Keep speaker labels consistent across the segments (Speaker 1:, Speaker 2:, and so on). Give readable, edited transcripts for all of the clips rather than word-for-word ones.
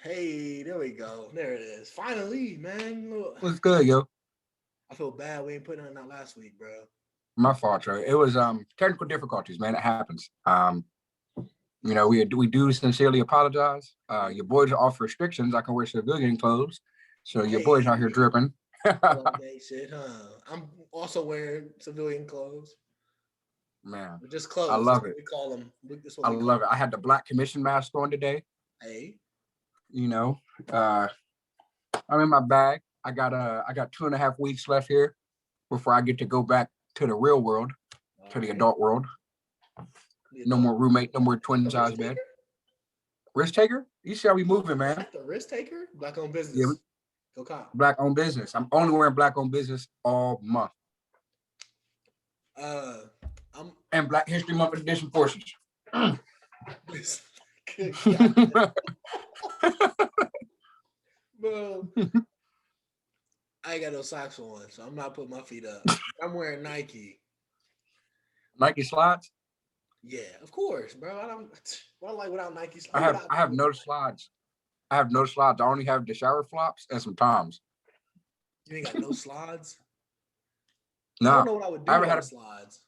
Speaker 1: Hey, there we go. There it is. Finally, man. Look,
Speaker 2: What's good, yo?
Speaker 1: I feel bad we ain't putting on that last week, bro.
Speaker 2: My fault, Trey. It was technical difficulties, man. It happens. We do sincerely apologize. Your boys are off restrictions. I can wear civilian clothes, so your boys out here
Speaker 1: Hey,
Speaker 2: dripping.
Speaker 1: love that shit, huh? I'm also wearing civilian clothes.
Speaker 2: Man,
Speaker 1: But just
Speaker 2: I
Speaker 1: clothes. That's
Speaker 2: love
Speaker 1: what
Speaker 2: it.
Speaker 1: we call them. That's what
Speaker 2: I
Speaker 1: we call
Speaker 2: love it.
Speaker 1: them.
Speaker 2: I had the black commission mask on today.
Speaker 1: Hey,
Speaker 2: You know, uh, I'm in my bag. I got 2.5 weeks left here before I get to go back to the real world,
Speaker 1: all
Speaker 2: to the
Speaker 1: right.
Speaker 2: adult world.
Speaker 1: The
Speaker 2: No
Speaker 1: adult.
Speaker 2: more roommate, no more
Speaker 1: Like
Speaker 2: twin
Speaker 1: the risk
Speaker 2: size bed.
Speaker 1: taker?
Speaker 2: Risk taker? You see how we
Speaker 1: Oh,
Speaker 2: moving, man?
Speaker 1: not the risk taker. Black owned
Speaker 2: Yeah,
Speaker 1: business. Go cop.
Speaker 2: black owned business. I'm only wearing black owned business all month.
Speaker 1: Uh, I'm.
Speaker 2: And Black History Month edition portions.
Speaker 1: Good God, bro. I ain't got no socks on, so I'm not putting my feet up. I'm wearing Nike.
Speaker 2: Nike slides.
Speaker 1: Yeah, of course, bro. I don't. What I like without Nike.
Speaker 2: I
Speaker 1: What would
Speaker 2: have
Speaker 1: I
Speaker 2: I
Speaker 1: do
Speaker 2: have no
Speaker 1: without?
Speaker 2: slides. I have no slides. I only have the shower flops and some toms.
Speaker 1: You ain't got no slides. I don't
Speaker 2: No,
Speaker 1: know what I would
Speaker 2: I
Speaker 1: do
Speaker 2: haven't had
Speaker 1: without
Speaker 2: a
Speaker 1: slides,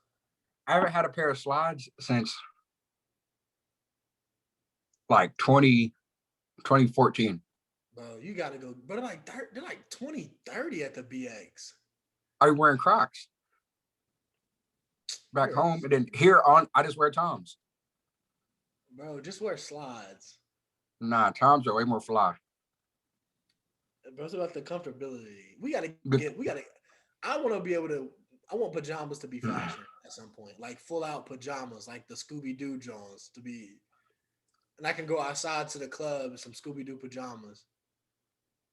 Speaker 2: I haven't had a pair of slides since like 2014.
Speaker 1: bro. You got to go. But they're like 2030 at the BX.
Speaker 2: I was wearing Crocs back
Speaker 1: You're a,
Speaker 2: home, and then here on I just wear toms.
Speaker 1: bro. Just wear slides.
Speaker 2: Nah, toms are way more fly.
Speaker 1: Bro, it's about the comfortability. We gotta
Speaker 2: But
Speaker 1: get. We gotta. I want to be able to. I want pajamas to be fashion at some point, like full out pajamas, like the Scooby Doo Jones to be, and I can go outside to the club in some Scooby Doo pajamas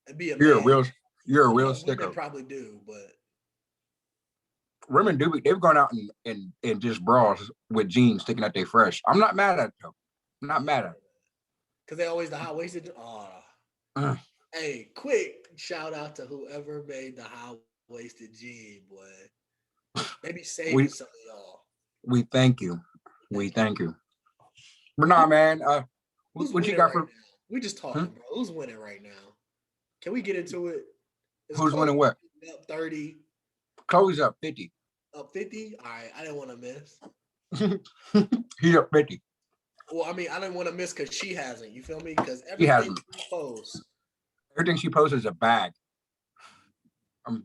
Speaker 1: and be a
Speaker 2: you're a
Speaker 1: man.
Speaker 2: real you're a
Speaker 1: I
Speaker 2: real
Speaker 1: know women
Speaker 2: sicko.
Speaker 1: probably do, but
Speaker 2: Women do they've gone out and just bras with jeans thinking that they fresh. I'm not mad at it though. I'm not
Speaker 1: yeah,
Speaker 2: mad at
Speaker 1: because they always the high waisted. Oh,
Speaker 2: it.
Speaker 1: hey, quick shout out to whoever made the high waisted jean, boy. They be saving
Speaker 2: we
Speaker 1: some of y'all.
Speaker 2: we thank you.
Speaker 1: Thank
Speaker 2: We
Speaker 1: you.
Speaker 2: thank you. But nah, man.
Speaker 1: Who's
Speaker 2: What you
Speaker 1: winning
Speaker 2: got
Speaker 1: right
Speaker 2: for
Speaker 1: now? We just
Speaker 2: hmm?
Speaker 1: talking, bro. Who's winning right now? Can we get into it? It's
Speaker 2: Who's
Speaker 1: Chloe
Speaker 2: winning what?
Speaker 1: up 30,
Speaker 2: Chloe's up 50.
Speaker 1: up 50. All right, I didn't want to miss.
Speaker 2: He's up 50.
Speaker 1: Well, I mean, I didn't want to miss because she hasn't. You feel me? Because
Speaker 2: She
Speaker 1: everything
Speaker 2: hasn't.
Speaker 1: she posts,
Speaker 2: Everything she posts is a bag. I'm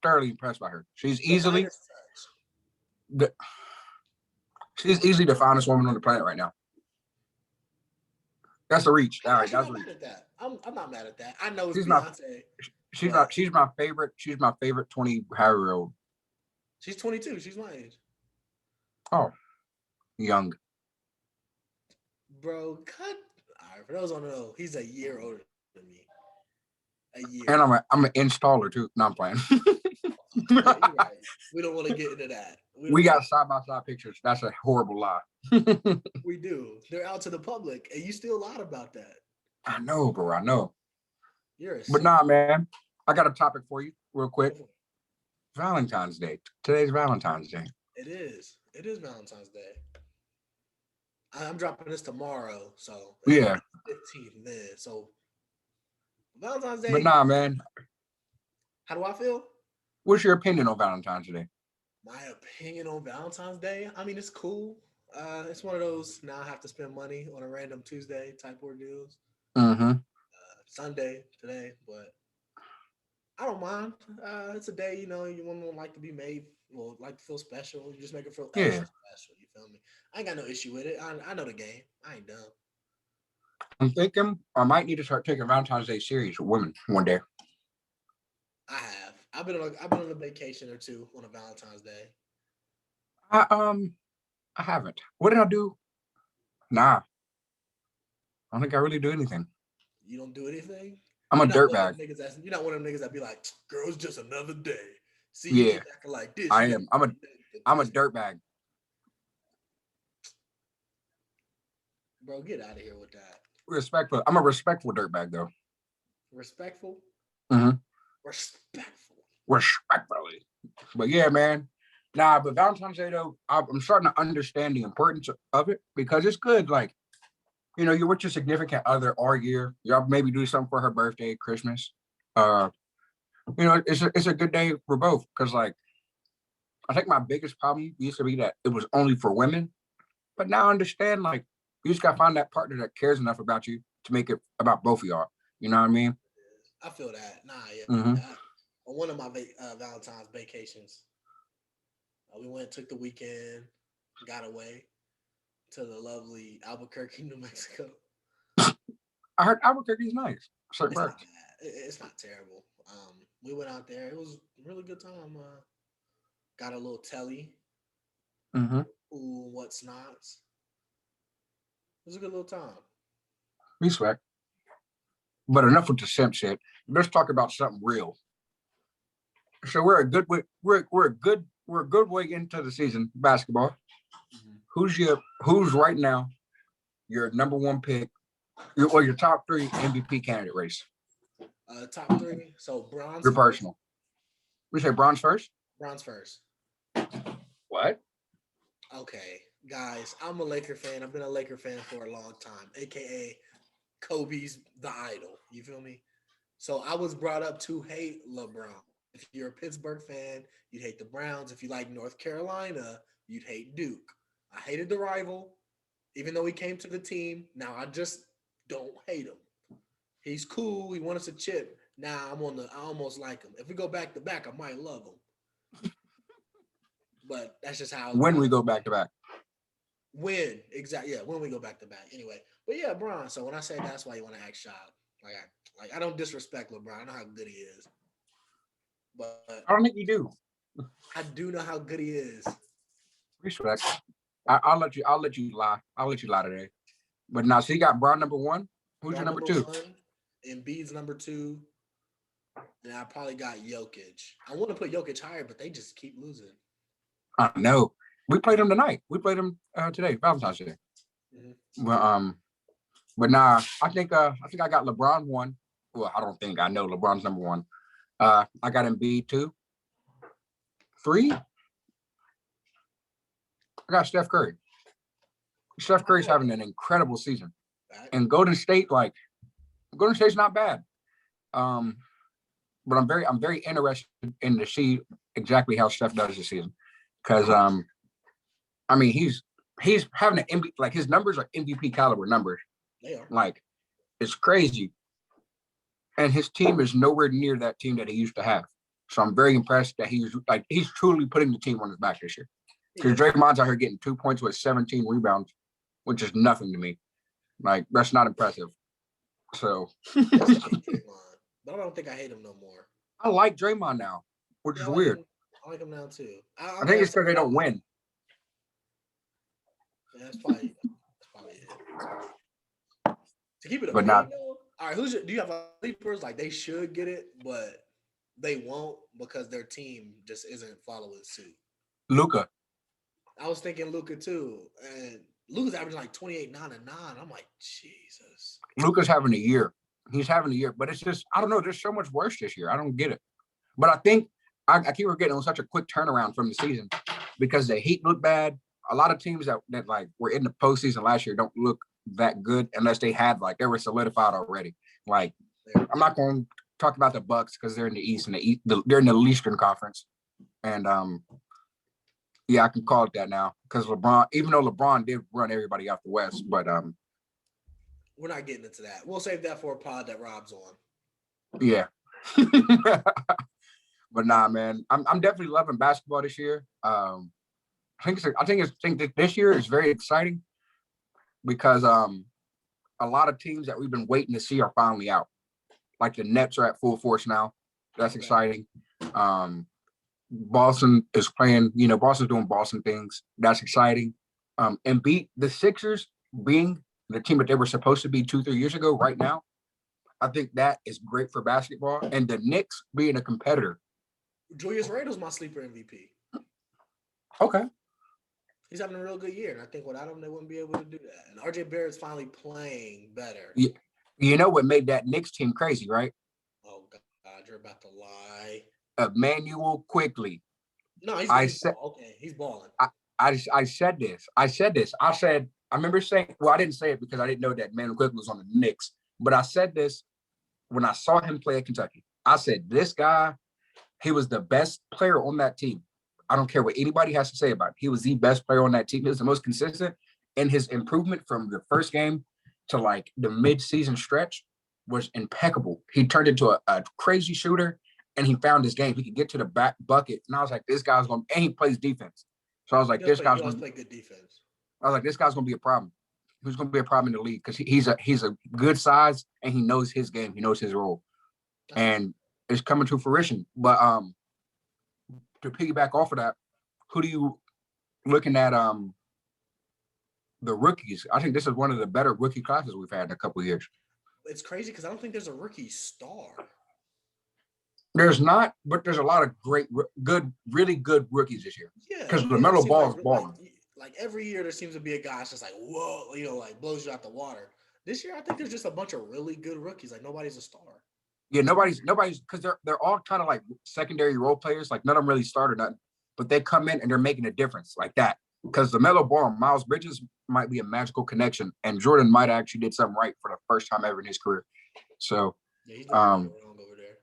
Speaker 2: thoroughly impressed by her.
Speaker 1: the Midas touch.
Speaker 2: The, she's easily the finest woman on the planet right now. That's a reach. All
Speaker 1: I'm
Speaker 2: right,
Speaker 1: actually
Speaker 2: that's a
Speaker 1: not mad
Speaker 2: reach.
Speaker 1: at that. I'm not mad at that. I know it's
Speaker 2: She's my
Speaker 1: Beyonce, but
Speaker 2: she's my favorite. She's my favorite 20 however old.
Speaker 1: she's 22. She's my age,
Speaker 2: Oh, young.
Speaker 1: bro. Cut. All right, for those who don't know, he's a year older than me. A year.
Speaker 2: And I'm an installer too. No, I'm playing.
Speaker 1: Yeah, you're right. We don't want to get into that. We don't
Speaker 2: We
Speaker 1: want
Speaker 2: got side by side pictures. That's a horrible lie.
Speaker 1: We do. They're out to the public, and you still lied about that.
Speaker 2: I know, bro. I know.
Speaker 1: You're a
Speaker 2: But
Speaker 1: sick.
Speaker 2: nah, man. I got a topic for you, real
Speaker 1: Go
Speaker 2: quick.
Speaker 1: for it.
Speaker 2: Valentine's Day. Today's Valentine's Day.
Speaker 1: It is. It is Valentine's Day. I'm dropping this tomorrow, so it'll be
Speaker 2: Yeah.
Speaker 1: the 15th then. So Valentine's
Speaker 2: But
Speaker 1: Day.
Speaker 2: nah, man.
Speaker 1: How do I feel?
Speaker 2: What's your opinion on Valentine's Day?
Speaker 1: My opinion on Valentine's Day. I mean, it's cool. It's one of those now I have to spend money on a random Tuesday type ordeals.
Speaker 2: Mm-hmm.
Speaker 1: Sunday today, but I don't mind. It's a day, you want to like to be made, well, like to feel special. You just make it feel
Speaker 2: Yeah.
Speaker 1: extra special. You feel me? I ain't got no issue with it. I know the game. I ain't dumb.
Speaker 2: I'm thinking I might need to start taking Valentine's Day serious with women one day.
Speaker 1: I have. I've been on a vacation or two on a Valentine's Day.
Speaker 2: I um I haven't. What did I do? Nah, I don't think I really do anything.
Speaker 1: You don't do anything.
Speaker 2: I'm a dirtbag.
Speaker 1: You're not one of them niggas that be like, "Girl, it's just another day." See, you
Speaker 2: Yeah,
Speaker 1: keep acting like this.
Speaker 2: I
Speaker 1: You
Speaker 2: am. I'm a dirtbag.
Speaker 1: bro, get out of here with that.
Speaker 2: Respectful. I'm a respectful dirtbag though.
Speaker 1: Respectful,
Speaker 2: Mm-hmm.
Speaker 1: respectful.
Speaker 2: Respectfully. But yeah, man. Nah, but Valentine's Day though, I'm starting to understand the importance of it because it's good. Like you're with your significant other all year. Y'all maybe do something for her birthday, Christmas. Uh, it's a good day for both because like I think my biggest problem used to be that it was only for women, but now I understand like you just gotta find that partner that cares enough about you to make it about both of y'all. You know what I mean?
Speaker 1: I feel that. Nah, yeah.
Speaker 2: Mm-hmm.
Speaker 1: On one of my Valentine's vacations, we went, took the weekend, got away to the lovely Albuquerque, New Mexico.
Speaker 2: I heard Albuquerque's nice. Certain
Speaker 1: It's not
Speaker 2: parts.
Speaker 1: bad. It's not terrible. We went out there. It was a really good time. Got a little telly.
Speaker 2: Mm-hmm.
Speaker 1: Ooh, what's not? It was a good little time.
Speaker 2: Respect. But enough with the simp shit. Let's talk about something real. So we're a good way into the season basketball.
Speaker 1: Mm-hmm.
Speaker 2: Who's right now your number one pick your top three MVP candidate race?
Speaker 1: Top three. So bronze
Speaker 2: Your
Speaker 1: first.
Speaker 2: personal. We say bronze first.
Speaker 1: Bronze first.
Speaker 2: What?
Speaker 1: Okay, guys, I'm a Laker fan. I've been a Laker fan for a long time, aka Kobe's the idol. You feel me? So I was brought up to hate LeBron. If you're a Pittsburgh fan, you'd hate the Browns. If you like North Carolina, you'd hate Duke. I hated the rival, even though he came to the team. Now I just don't hate him. He's cool. He won us a chip. Now I almost like him. If we go back to back, I might love him. But that's just how
Speaker 2: When we go back to back.
Speaker 1: when exactly, yeah, when we go back to back. Anyway, but yeah, Bron. So when I say that's why you want to act shot, I don't disrespect LeBron. I know how good he is, but
Speaker 2: I don't think you do.
Speaker 1: I do know how good he is.
Speaker 2: Respect. I'll let you. I'll let you lie. I'll let you lie today. But now, so you got Brown number one. Who's your
Speaker 1: Bron
Speaker 2: number
Speaker 1: number
Speaker 2: two?
Speaker 1: one, Embiid's number two, and I probably got Jokic. I want to put Jokic higher, but they just keep losing.
Speaker 2: I know. We played him tonight. We played him today, Valentine's Day.
Speaker 1: Mm-hmm.
Speaker 2: But nah, I think I got LeBron one. Well, I don't think I know LeBron's number one. I got Embiid two. Three, I got Steph Curry. Steph Curry's having an incredible season. And Golden State's not bad. Um, but I'm very interested in to see exactly how Steph does this season. Because I mean he's having an MVP, like his numbers are MVP caliber numbers.
Speaker 1: They are.
Speaker 2: Like it's crazy. And his team is nowhere near that team that he used to have. So I'm very impressed that he's truly putting the team on his back this year. Because Draymond's out here getting 2 points with 17 rebounds, which is nothing to me. Like that's not impressive. So
Speaker 1: but I don't think I hate him no more.
Speaker 2: I like Draymond now, which is weird.
Speaker 1: I like him now too.
Speaker 2: I think it's because they don't win.
Speaker 1: Yeah, that's probably it. To keep it a
Speaker 2: but not.
Speaker 1: Though, all right, do you have sleepers? Like they should get it, but they won't because their team just isn't following suit.
Speaker 2: Luka.
Speaker 1: I was thinking Luka too, and Luka's averaging like 28, 9, and 9. I'm like, Jesus.
Speaker 2: Luka's having a year. He's having a year, but it's just I don't know. There's so much worse this year. I don't get it. But I think I keep forgetting it was such a quick turnaround from the season because the Heat look bad. A lot of teams that like were in the postseason last year don't look that good unless they were solidified already. Like I'm not going to talk about the Bucks because they're in the East and they're in the Eastern Conference, and yeah, I can call it that now because LeBron, even though LeBron did run everybody out the West, but
Speaker 1: we're not getting into that. We'll save that for a pod that Rob's on.
Speaker 2: Yeah. But nah, man, I'm definitely loving basketball this year. I think that this year is very exciting because a lot of teams that we've been waiting to see are finally out. Like the Nets are at full force now. That's exciting. Boston is playing, Boston's doing Boston things. That's exciting. And beat the Sixers being the team that they were supposed to be 2-3 years ago right now. I think that is great for basketball. And the Knicks being a competitor.
Speaker 1: Julius Randle's my sleeper MVP.
Speaker 2: Okay.
Speaker 1: He's having a real good year. And I think without him, they wouldn't be able to do that. And RJ Barrett's finally playing better.
Speaker 2: Yeah. You know what made that Knicks team crazy, right?
Speaker 1: Oh, God, you're about to lie.
Speaker 2: Immanuel Quickley.
Speaker 1: No, he's balling. Okay, he's balling.
Speaker 2: I said this. I said I remember saying, well, I didn't say it because I didn't know that Manuel Quick was on the Knicks, but I said this when I saw him play at Kentucky. I said, this guy, he was the best player on that team. I don't care what anybody has to say about it. He was the best player on that team. He was the most consistent, and his improvement from the first game to like the mid-season stretch was impeccable. He turned into a crazy shooter, and he found his game. He could get to the back bucket, and I was like, this guy's going to – and he plays defense. So I was like,
Speaker 1: He does play good defense.
Speaker 2: I was like, this guy's going to be a problem. He's going to be a problem in the league because he's a good size, and he knows his game. He knows his role. And it's coming to fruition. But to piggyback off of that, who do you looking at the rookies? I think this is one of the better rookie classes we've had in a couple of years.
Speaker 1: It's crazy because I don't think there's a rookie star.
Speaker 2: There's not, but there's a lot of really good rookies this year.
Speaker 1: Yeah,
Speaker 2: because LaMelo Ball is balling.
Speaker 1: Like every year, there seems to be a guy that's just like, whoa, like blows you out the water. This year, I think there's just a bunch of really good rookies. Like nobody's a star. Yeah,
Speaker 2: nobody's because they're all kind of like secondary role players. Like none of them really start or nothing, but they come in and they're making a difference like that. Because LaMelo Ball and Miles Bridges might be a magical connection, and Jordan might have actually did something right for the first time ever in his career. So,
Speaker 1: yeah, he's doing wrong over there.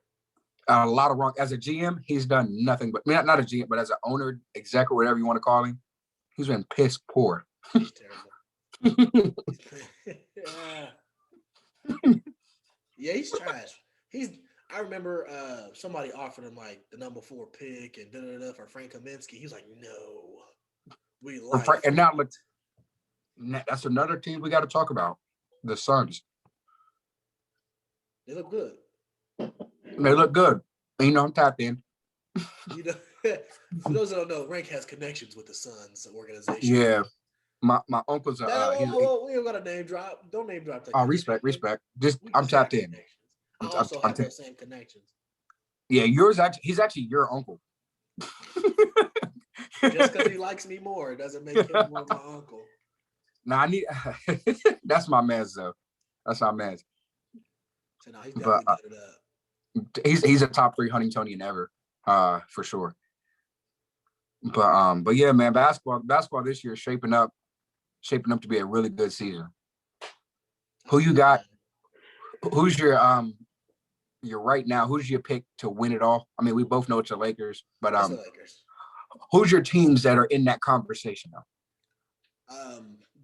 Speaker 2: A lot of wrong. As a GM, he's done nothing but not a GM, but as an owner, exec, or whatever you want to call him, he's been piss poor.
Speaker 1: He's terrible. Yeah, he's trash. I remember somebody offered him like the number 4 pick and for Frank Kaminsky. He was like, no, we like.
Speaker 2: And now look, that's another team we got to talk about. The Suns.
Speaker 1: They look good.
Speaker 2: They look good. You know, I'm tapped in.
Speaker 1: You know, for those that don't know, Rank has connections with the Suns organization.
Speaker 2: Yeah. My uncle's
Speaker 1: we don't got a name drop. Don't name drop that.
Speaker 2: Oh, respect. Just I'm tapped in.
Speaker 1: I also have those same connections.
Speaker 2: Yeah, he's actually your uncle.
Speaker 1: Just because he likes me more doesn't make him more my uncle.
Speaker 2: Nah, that's my man's though. That's my man's.
Speaker 1: So no, he's definitely got it up.
Speaker 2: He's a top 3 Huntingtonian ever, for sure. But yeah, man, basketball this year is shaping up to be a really good season. Who you got? Who's your right now? Who's your pick to win it all? I mean, we both know it's the Lakers, but
Speaker 1: the Lakers.
Speaker 2: Who's your teams that are in that conversation now?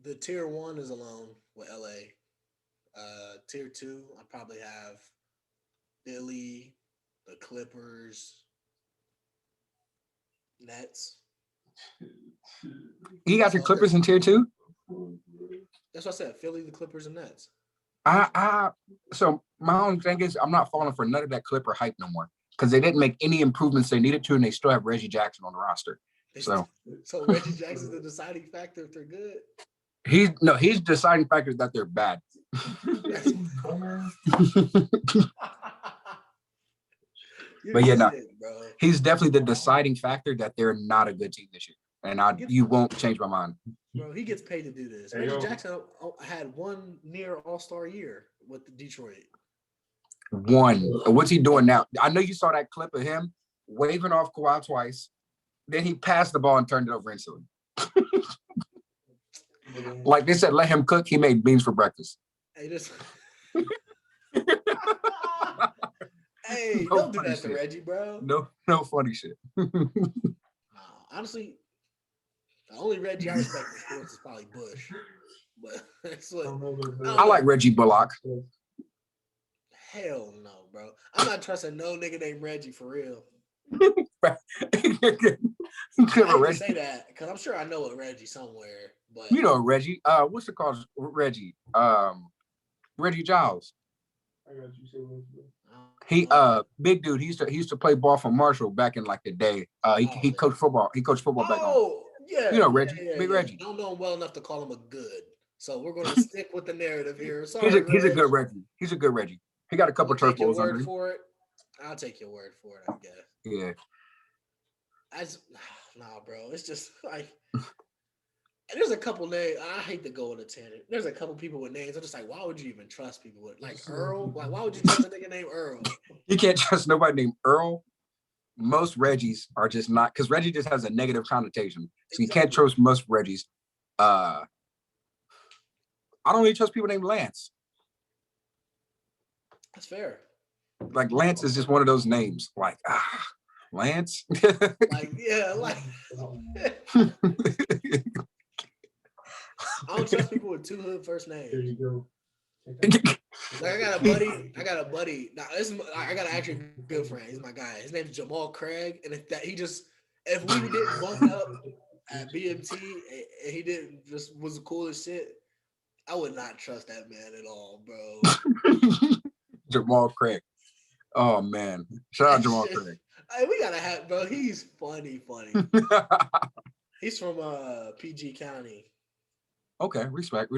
Speaker 1: The tier 1 is alone with LA. Tier 2, I probably have Philly, the Clippers, Nets.
Speaker 2: You got the Clippers in tier 2?
Speaker 1: That's what I said. Philly, the Clippers, and Nets.
Speaker 2: So my own thing is I'm not falling for none of that Clipper hype no more because they didn't make any improvements they needed to, and they still have Reggie Jackson on the roster. So
Speaker 1: Reggie Jackson's the deciding factor if they're good.
Speaker 2: He's the deciding factor that they're bad. But yeah, no, he's definitely the deciding factor that they're not a good team this year, and you won't change my mind.
Speaker 1: Bro, he gets paid to do this. Reggie Jackson had one near All-Star year with Detroit.
Speaker 2: One. What's he doing now? I know you saw that clip of him waving off Kawhi twice. Then he passed the ball and turned it over instantly. Like they said, let him cook. He made beans for breakfast.
Speaker 1: Hey, hey, don't do that to Reggie, bro.
Speaker 2: No funny shit.
Speaker 1: Honestly, the only Reggie I respect in sports is probably Bush. But that's what
Speaker 2: I like Reggie Bullock.
Speaker 1: Hell no, bro. I'm not trusting no nigga named Reggie for real. I hate to say that because I'm sure I know a Reggie somewhere. But
Speaker 2: you know Reggie. What's it called? Reggie. Reggie Giles. He big dude. He used to play ball for Marshall back in like the day. He coached football. He coached football back home.
Speaker 1: Yeah.
Speaker 2: You know Reggie. Big Reggie.
Speaker 1: I don't know him well enough to call him a good. So we're going to stick with the narrative here. Sorry,
Speaker 2: he's a good Reggie. He's a good Reggie. He got a couple turf balls under him.
Speaker 1: I'll take your word for it, I guess.
Speaker 2: Yeah.
Speaker 1: Nah, bro. It's just like there's a couple names. I hate to go on a tangent. There's a couple people with names. I'm just like, why would you even trust people with like Earl? Like, why would you trust a nigga named Earl?
Speaker 2: You can't trust nobody named Earl. Most Reggies are just not because Reggie just has a negative connotation. So you can't trust most Reggies. I don't really trust people named Lance.
Speaker 1: That's fair.
Speaker 2: Like Lance is just one of those names. Like Lance.
Speaker 1: Like like I don't trust people with two hood first names. There you go. Like I got a buddy. Now I got an actually good friend. He's my guy. His name's Jamal Craig, and if we didn't bunk up at BMT and he didn't just was the coolest shit, I would not trust that man at all, bro.
Speaker 2: Jamal Craig. Oh man, shout out Jamal Craig.
Speaker 1: Hey, we gotta have, bro. He's funny. He's from PG County.
Speaker 2: Okay, respect.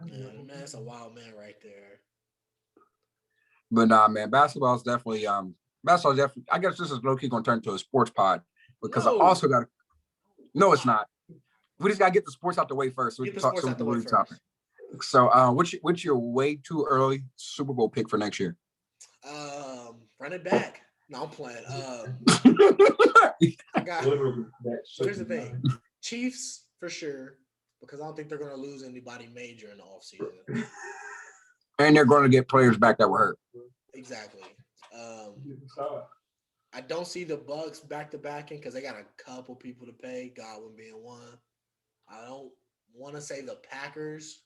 Speaker 1: Yeah, man, that's a wild man right there.
Speaker 2: But nah, man, basketball is definitely I guess this is low key gonna turn into a sports pod because I also got. No, it's not. We just gotta get the sports out the way first. So we can talk Super Bowl topic. So, what's your way too early Super Bowl pick for next year?
Speaker 1: Run it back. No, I'm playing. Here's the thing: Chiefs for sure, because I don't think they're going to lose anybody major in the offseason.
Speaker 2: And they're going to get players back that were hurt.
Speaker 1: Exactly. I don't see the Bucks back to backing because they got a couple people to pay, Godwin being one. I don't want to say the Packers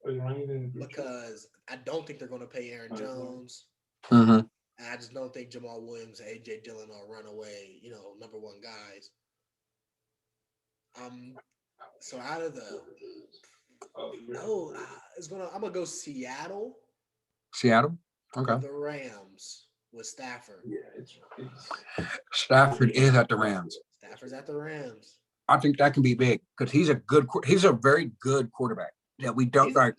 Speaker 1: because I don't think they're going to pay Aaron Jones.
Speaker 2: Mm-hmm.
Speaker 1: And I just don't think Jamal Williams and A.J. Dillon are runaway, number one guys. So out of the I'm gonna go Seattle.
Speaker 2: Seattle, okay.
Speaker 1: The Rams with Stafford.
Speaker 2: Yeah, Stafford is at the Rams.
Speaker 1: Stafford's at the Rams.
Speaker 2: I think that can be big because he's a very good quarterback that we don't like.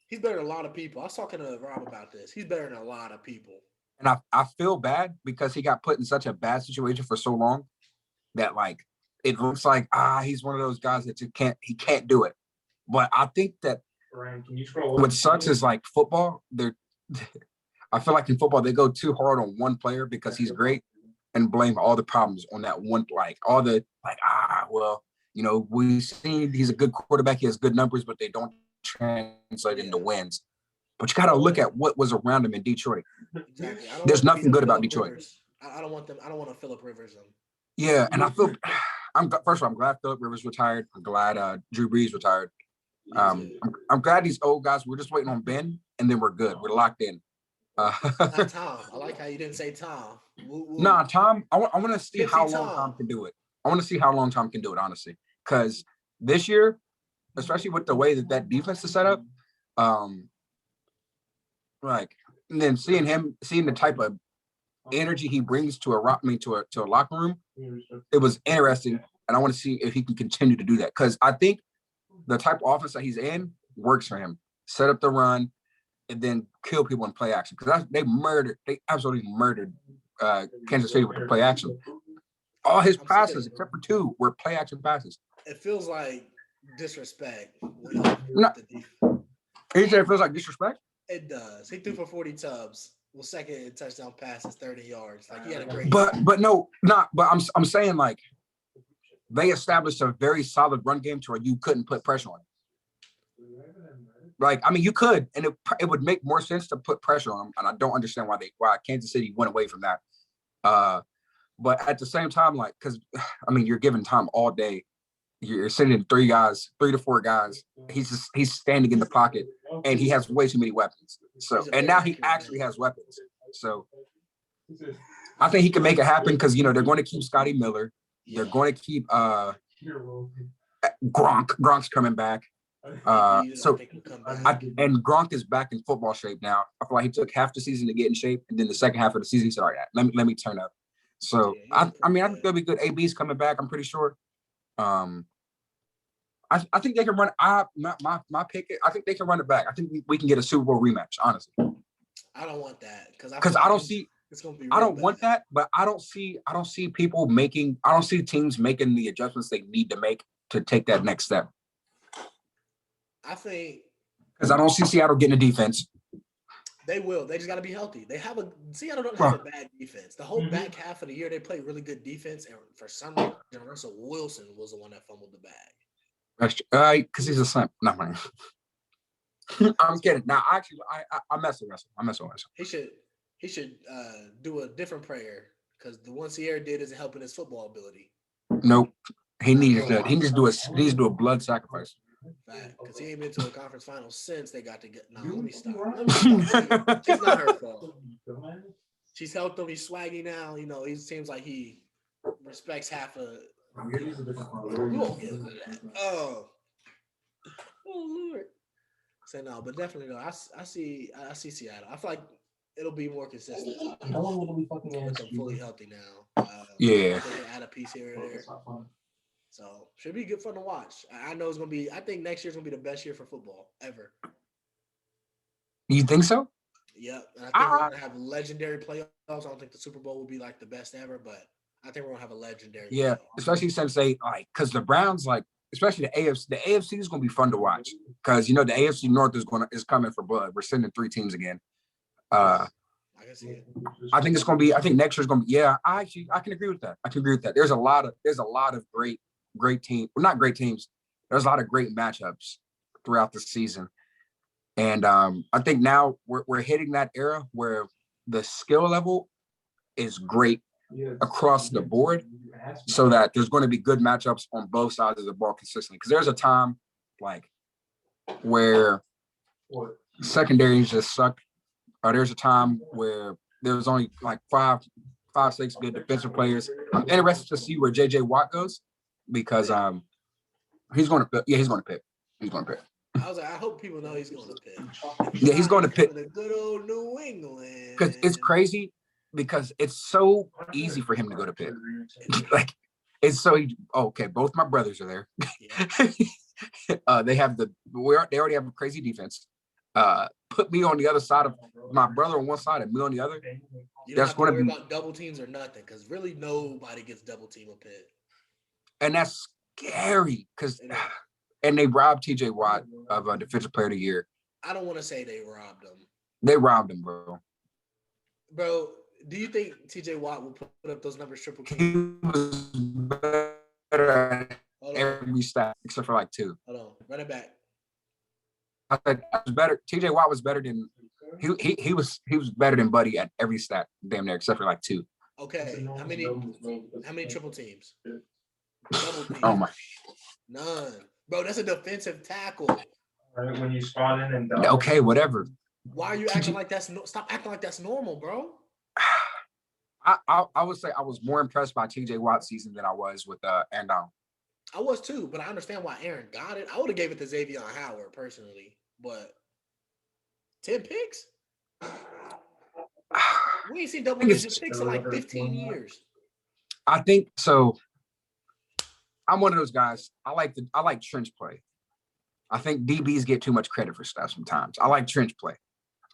Speaker 1: He's better than a lot of people. I was talking to Rob about this. He's better than a lot of people.
Speaker 2: And I feel bad because he got put in such a bad situation for so long that like it looks like he's one of those guys that he can't do it. But I think that what sucks is like football. I feel like in football they go too hard on one player because he's great and blame all the problems on that one. We've seen he's a good quarterback. He has good numbers, but they don't translate into wins. But you got to look at what was around him in Detroit.
Speaker 1: Exactly.
Speaker 2: There's nothing good about Detroit.
Speaker 1: Rivers. I don't want them. I don't want to Phillip Rivers them.
Speaker 2: Yeah, and I'm glad Phillip Rivers retired. I'm glad Drew Brees retired. I'm glad these old guys. We're just waiting on Ben, and then we're good. We're locked in.
Speaker 1: Not Tom. I like how you didn't say Tom.
Speaker 2: Nah, Tom. I want to see how long Tom can do it. I want to see how long Tom can do it, honestly. Because this year, especially with the way that defense is set up, and then seeing the type of energy he brings to a locker room, it was interesting, and I want to see if he can continue to do that because I think the type of offense that he's in works for him. Set up the run, and then kill people in play action because they absolutely murdered Kansas City with the play action. All his passes, except for 2, were play action passes.
Speaker 1: It feels like disrespect.
Speaker 2: No, it feels like disrespect.
Speaker 1: It does. He threw for 40 tubs. Well, second touchdown passes, 30 yards. Like he had a great.
Speaker 2: But I'm saying like they established a very solid run game to where you couldn't put pressure on him. Like I mean, you could, and it would make more sense to put pressure on him. And I don't understand why Kansas City went away from that. But at the same time, like because I mean, you're giving Tom all day. You're sending 3 to 4 guys. He's standing in the pocket, and he has way too many weapons. So, and now he actually has weapons. So, I think he can make it happen because they're going to keep Scotty Miller. They're going to keep Gronk. Gronk's coming back. And Gronk is back in football shape now. I feel like he took half the season to get in shape, and then the second half of the season he said, "All right, let me turn up." So, I think they'll be good. AB's coming back. I'm pretty sure. I think they can run. My pick. I think they can run it back. I think we can get a Super Bowl rematch. Honestly,
Speaker 1: I don't want that because
Speaker 2: I don't see. It's gonna be. I don't want that, but I don't see people making. I don't see teams making the adjustments they need to make to take that next step.
Speaker 1: I think
Speaker 2: because I don't see Seattle getting a defense.
Speaker 1: They will. They just got to be healthy. Seattle don't have a bad defense. The whole back half of the year, they played really good defense, and for some reason, Russell Wilson was the one that fumbled the bag.
Speaker 2: That's because he's a simp. Not mine. I'm kidding. Now, actually, I mess with Russell. I mess with Russell.
Speaker 1: He should do a different prayer because the one Sierra did isn't helping his football ability.
Speaker 2: Nope. He needs to do a blood sacrifice.
Speaker 1: Fact, because he ain't been to a conference final since they got to get. No, let me stop. It's not her fault. She's helped him. He's swaggy now. You know, he seems like he respects half of. We won't get into that. Oh Lord. Say no, but definitely though. I see Seattle. I feel like it'll be more consistent. How long will we fucking with them fully healthy now?
Speaker 2: Yeah.
Speaker 1: They can add a piece here or there. So should be good fun to watch. I know it's gonna be. I think next year's gonna be the best year for football ever.
Speaker 2: You think so?
Speaker 1: Yep. And I think we're gonna have legendary playoffs. I don't think the Super Bowl will be like the best ever, but I think we're gonna have a legendary.
Speaker 2: Yeah, playoff. Especially since they because the Browns especially the AFC. The AFC is gonna be fun to watch because the AFC North is coming for blood. We're sending 3 teams again. I can see it. I think it's gonna be. I think next year's gonna be. Yeah, I can agree with that. There's a lot of great teams. Well, not great teams. There's a lot of great matchups throughout the season. And I think now we're hitting that era where the skill level is great across the board so that there's going to be good matchups on both sides of the ball consistently. Because there's a time where secondaries just suck. Or there's a time where there's only 5, 6 good defensive players. I'm interested to see where J.J. Watt goes because he's going to pick. Yeah, he's going to pick.
Speaker 1: I was like, I hope people know he's going to Pitt.
Speaker 2: Yeah, he's going to Pitt.
Speaker 1: The good old New England.
Speaker 2: Because it's crazy because it's so easy for him to go to Pitt. It's so easy. Okay, both my brothers are there. Yeah. They already have a crazy defense. Put me on the other side of my brother on one side and me on the other.
Speaker 1: You don't have to worry about double teams or nothing because really nobody gets double team with Pitt.
Speaker 2: And that's scary because. And they robbed T.J. Watt of a Defensive Player of the Year.
Speaker 1: I don't want to say they robbed him.
Speaker 2: They robbed him, bro.
Speaker 1: Bro, do you think T.J. Watt will put up those numbers triple?
Speaker 2: He was better at every stat except for 2.
Speaker 1: Hold on, run it back.
Speaker 2: I said I was better. T.J. Watt was better than he was better than Buddy at every stat damn near except for 2.
Speaker 1: Okay, how many triple teams? Double teams.
Speaker 2: Oh my.
Speaker 1: None. Bro, that's a defensive tackle.
Speaker 3: When you spawn in and
Speaker 2: okay, whatever.
Speaker 1: Why are you acting like that's stop acting like that's normal, bro?
Speaker 2: I would say I was more impressed by TJ Watt's season than I was with Aaron Donald.
Speaker 1: I was too, but I understand why Aaron got it. I would have gave it to Xavier Howard personally, but 10 picks? We ain't seen double-digit picks in 15 years.
Speaker 2: I think so. I'm one of those guys. I like trench play. I think DBs get too much credit for stuff sometimes. I like trench play.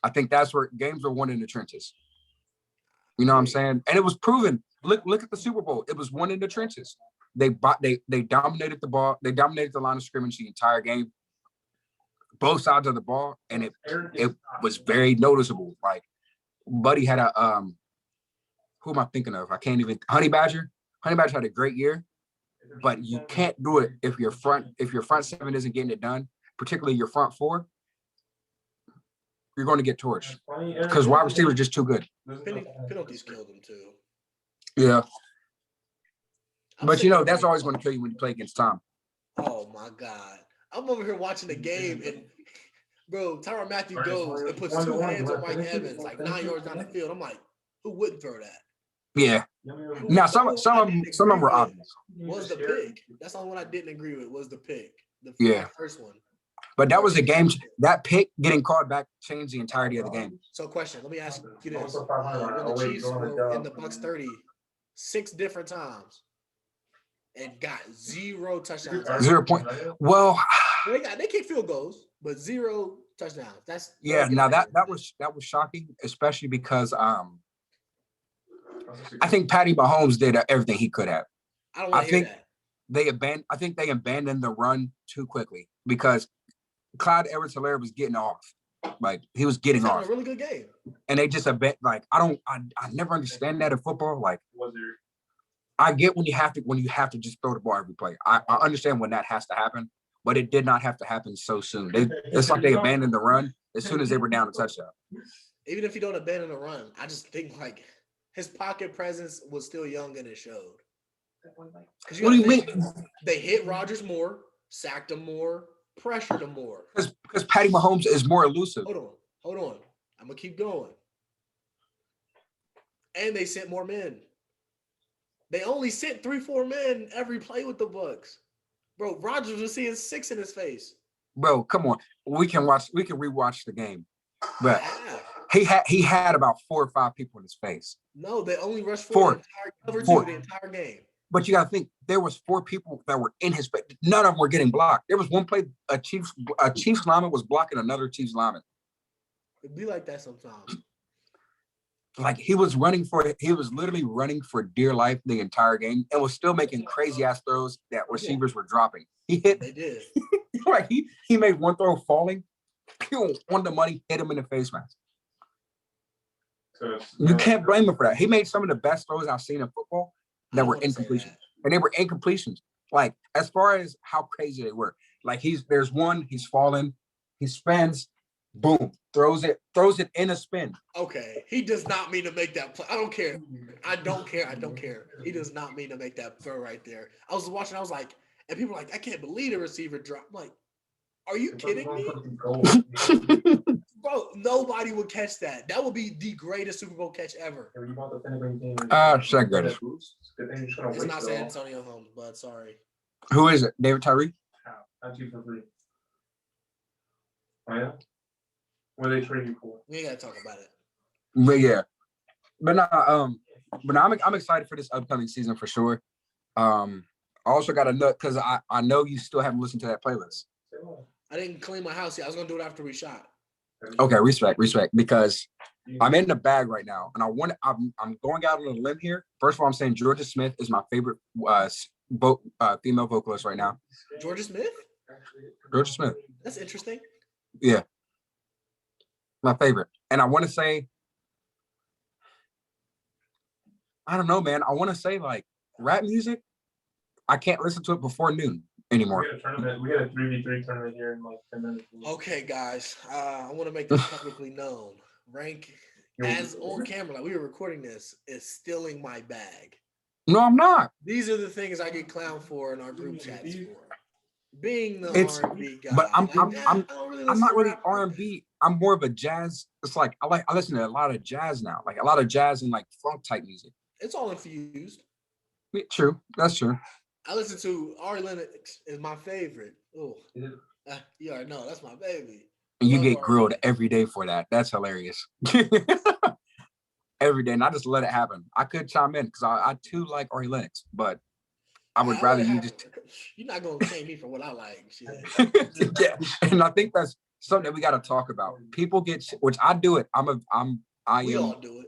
Speaker 2: I think that's where games are won in the trenches. You know what I'm saying? And it was proven. Look at the Super Bowl. It was won in the trenches. They dominated the ball. They dominated the line of scrimmage the entire game, both sides of the ball, and it was very noticeable. Buddy had a who am I thinking of? I can't even. Honey Badger. Honey Badger had a great year. But you can't do it if your front 7 isn't getting it done, particularly your front 4. You're going to get torched because wide receiver is just too good.
Speaker 1: Penalties killed them too.
Speaker 2: Yeah, but that's always going to kill you when you play against Tom.
Speaker 1: Oh my God, I'm over here watching the game and bro, Tyrann Mathieu goes and puts 2 hands on Mike Evans 9 yards down the field. I'm like, who wouldn't throw that?
Speaker 2: Yeah. Now some of them were obvious.
Speaker 1: Was the pick? That's the only one I didn't agree with. Was the pick?
Speaker 2: The
Speaker 1: first one.
Speaker 2: But that was a game. That pick getting called back changed the entirety of the game.
Speaker 1: So, question. Let me ask you this: when the Chiefs were in the Bucs 30 6 different times and got 0 touchdowns.
Speaker 2: 0 point. Well,
Speaker 1: they kick field goals, but 0 touchdowns. That's
Speaker 2: Now that was shocking, especially because I think Patty Mahomes did everything he could have.
Speaker 1: I don't want to hear that.
Speaker 2: I think they abandoned the run too quickly because Clyde Edwards-Helaire was getting off. He was getting off.
Speaker 1: A really good game.
Speaker 2: And they just I never understand that in football. I get when you have to just throw the ball every play. I understand when that has to happen. but it did not have to happen so soon. It's like they abandoned the run as soon as they were down a touchdown.
Speaker 1: Even if you don't abandon the run, I just think like his pocket presence was still young and it showed.
Speaker 2: What do you mean?
Speaker 1: They hit Rodgers more, sacked him more, pressured him more.
Speaker 2: Because Patty Mahomes is more elusive.
Speaker 1: Hold on. I'm gonna keep going. And they sent more men. They only sent 3-4 men every play with the Bucs. Bro, Rodgers was seeing 6 in his face.
Speaker 2: Bro, come on. We can rewatch the game. But
Speaker 1: Yeah.
Speaker 2: he had about 4 or 5 people in his face.
Speaker 1: No, they only rushed
Speaker 2: Four.
Speaker 1: the entire cover 2 the entire game.
Speaker 2: But you gotta think there was 4 people that were in his face. None of them were getting blocked. There was one play, a Chiefs lineman was blocking another Chiefs lineman.
Speaker 1: It'd be like that sometimes.
Speaker 2: Like he was literally running for dear life the entire game and was still making crazy ass throws that receivers were dropping. He hit.
Speaker 1: They did.
Speaker 2: Like he made one throw falling, won the money, hit him in the face mask. You can't blame him for that. He made some of the best throws I've seen in football that were incompletions. And they were incompletions. Like as far as how crazy they were. Like there's one, he's falling, he spins, boom, throws it in a spin.
Speaker 1: Okay, he does not mean to make that play. I don't care. He does not mean to make that throw right there. I was watching, I was like, and people were like, I can't believe the receiver dropped. I'm like, are you kidding me? Bro, nobody would catch that. That would be the greatest Super Bowl catch ever.
Speaker 2: Second greatest.
Speaker 1: It's not San Antonio Holmes, but sorry.
Speaker 2: Who is it? David Tyree?
Speaker 3: Not you for free. Oh yeah? What are they trading you for?
Speaker 1: We ain't gotta talk about it.
Speaker 2: But yeah. But I'm excited for this upcoming season for sure. I also got a nut because I know you still haven't listened to that playlist.
Speaker 1: I didn't clean my house yet. I was gonna do it after we shot.
Speaker 2: Okay, respect, because I'm in the bag right now, and I'm going out on a limb here. First of all, I'm saying Georgia Smith is my favorite female vocalist right now.
Speaker 1: Georgia Smith?
Speaker 2: Georgia Smith.
Speaker 1: That's interesting.
Speaker 2: Yeah, my favorite. And I want to say, I don't know, man. I want to say like rap music. I can't listen to it before noon anymore.
Speaker 3: We got a tournament. We got a 3v3 tournament here in like 10 minutes.
Speaker 1: Okay, guys. I want to make this publicly known. Rank as on camera, like we were recording this, is stealing my bag.
Speaker 2: No, I'm not.
Speaker 1: These are the things I get clowned for in our group chats for. Being the R&B guy.
Speaker 2: But I'm not really
Speaker 1: rap.
Speaker 2: R&B. I'm more of a jazz. It's like I listen to a lot of jazz now, like a lot of jazz and like funk type music.
Speaker 1: It's all infused.
Speaker 2: Yeah, true. That's true.
Speaker 1: I listen to Ari Lennox is my favorite. Oh, you already know that's my baby.
Speaker 2: And you get grilled every day for that. That's hilarious. Every day, and I just let it happen. I could chime in because I too like Ari Lennox, but I would rather you just.
Speaker 1: You're not gonna shame me for what I like. Shit.
Speaker 2: Yeah, and I think that's something that we got to talk about. People get, which I do it.
Speaker 1: We all do it.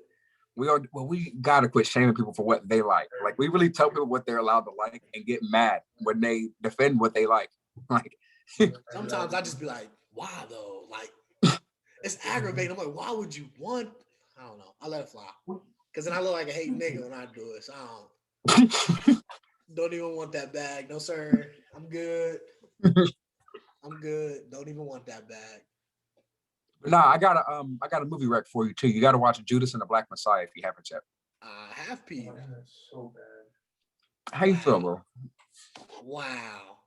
Speaker 2: We gotta quit shaming people for what they like. Like we really tell people what they're allowed to like and get mad when they defend what they like. Like
Speaker 1: sometimes I just be like, why though? Like it's aggravating. I'm like, why would you want? I don't know. I let it fly. Cause then I look like a hate nigga when I do it. So I don't even want that bag. No, sir. I'm good. I'm good. Don't even want that bag.
Speaker 2: Nah, I got a movie rec for you too. You got to watch Judas and the Black Messiah if you haven't yet.
Speaker 1: I have peed.
Speaker 3: So bad.
Speaker 2: How you feel, bro?
Speaker 1: Wow.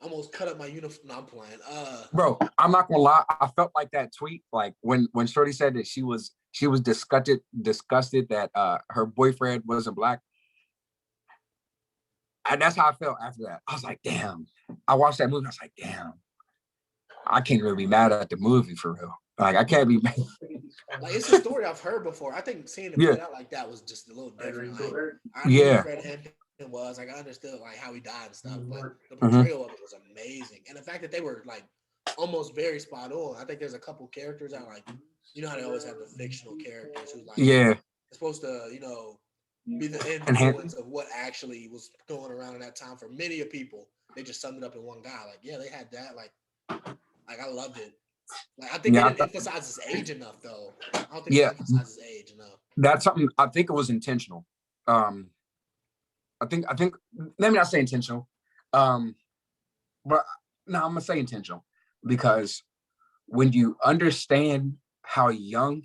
Speaker 1: Almost cut up my uniform. No, I'm playing.
Speaker 2: Bro, I'm not gonna lie. I felt like that tweet, like when Shorty said that she was disgusted that her boyfriend wasn't black. And that's how I felt after that. I was like, damn. I watched that movie. I was like, damn. I can't really be mad at the movie for real. Like I can't be mad.
Speaker 1: Like it's a story I've heard before. I think seeing it played out like that was just a little different. Like, I knew Fred Hampton was like I understood like how he died and stuff, but the portrayal of it was amazing. And the fact that they were like almost very spot on. I think there's a couple characters that like, you know how they always have the fictional characters who like it's supposed to, you know, be the influence of what actually was going around in that time for many of people. They just summed it up in one guy. Like, yeah, they had that. Like I loved it. Like I think they didn't emphasize his age enough, though. I don't think they emphasized his age enough.
Speaker 2: That's something I think it was intentional. I think let me not say intentional. But No, I'm gonna say intentional because when you understand how young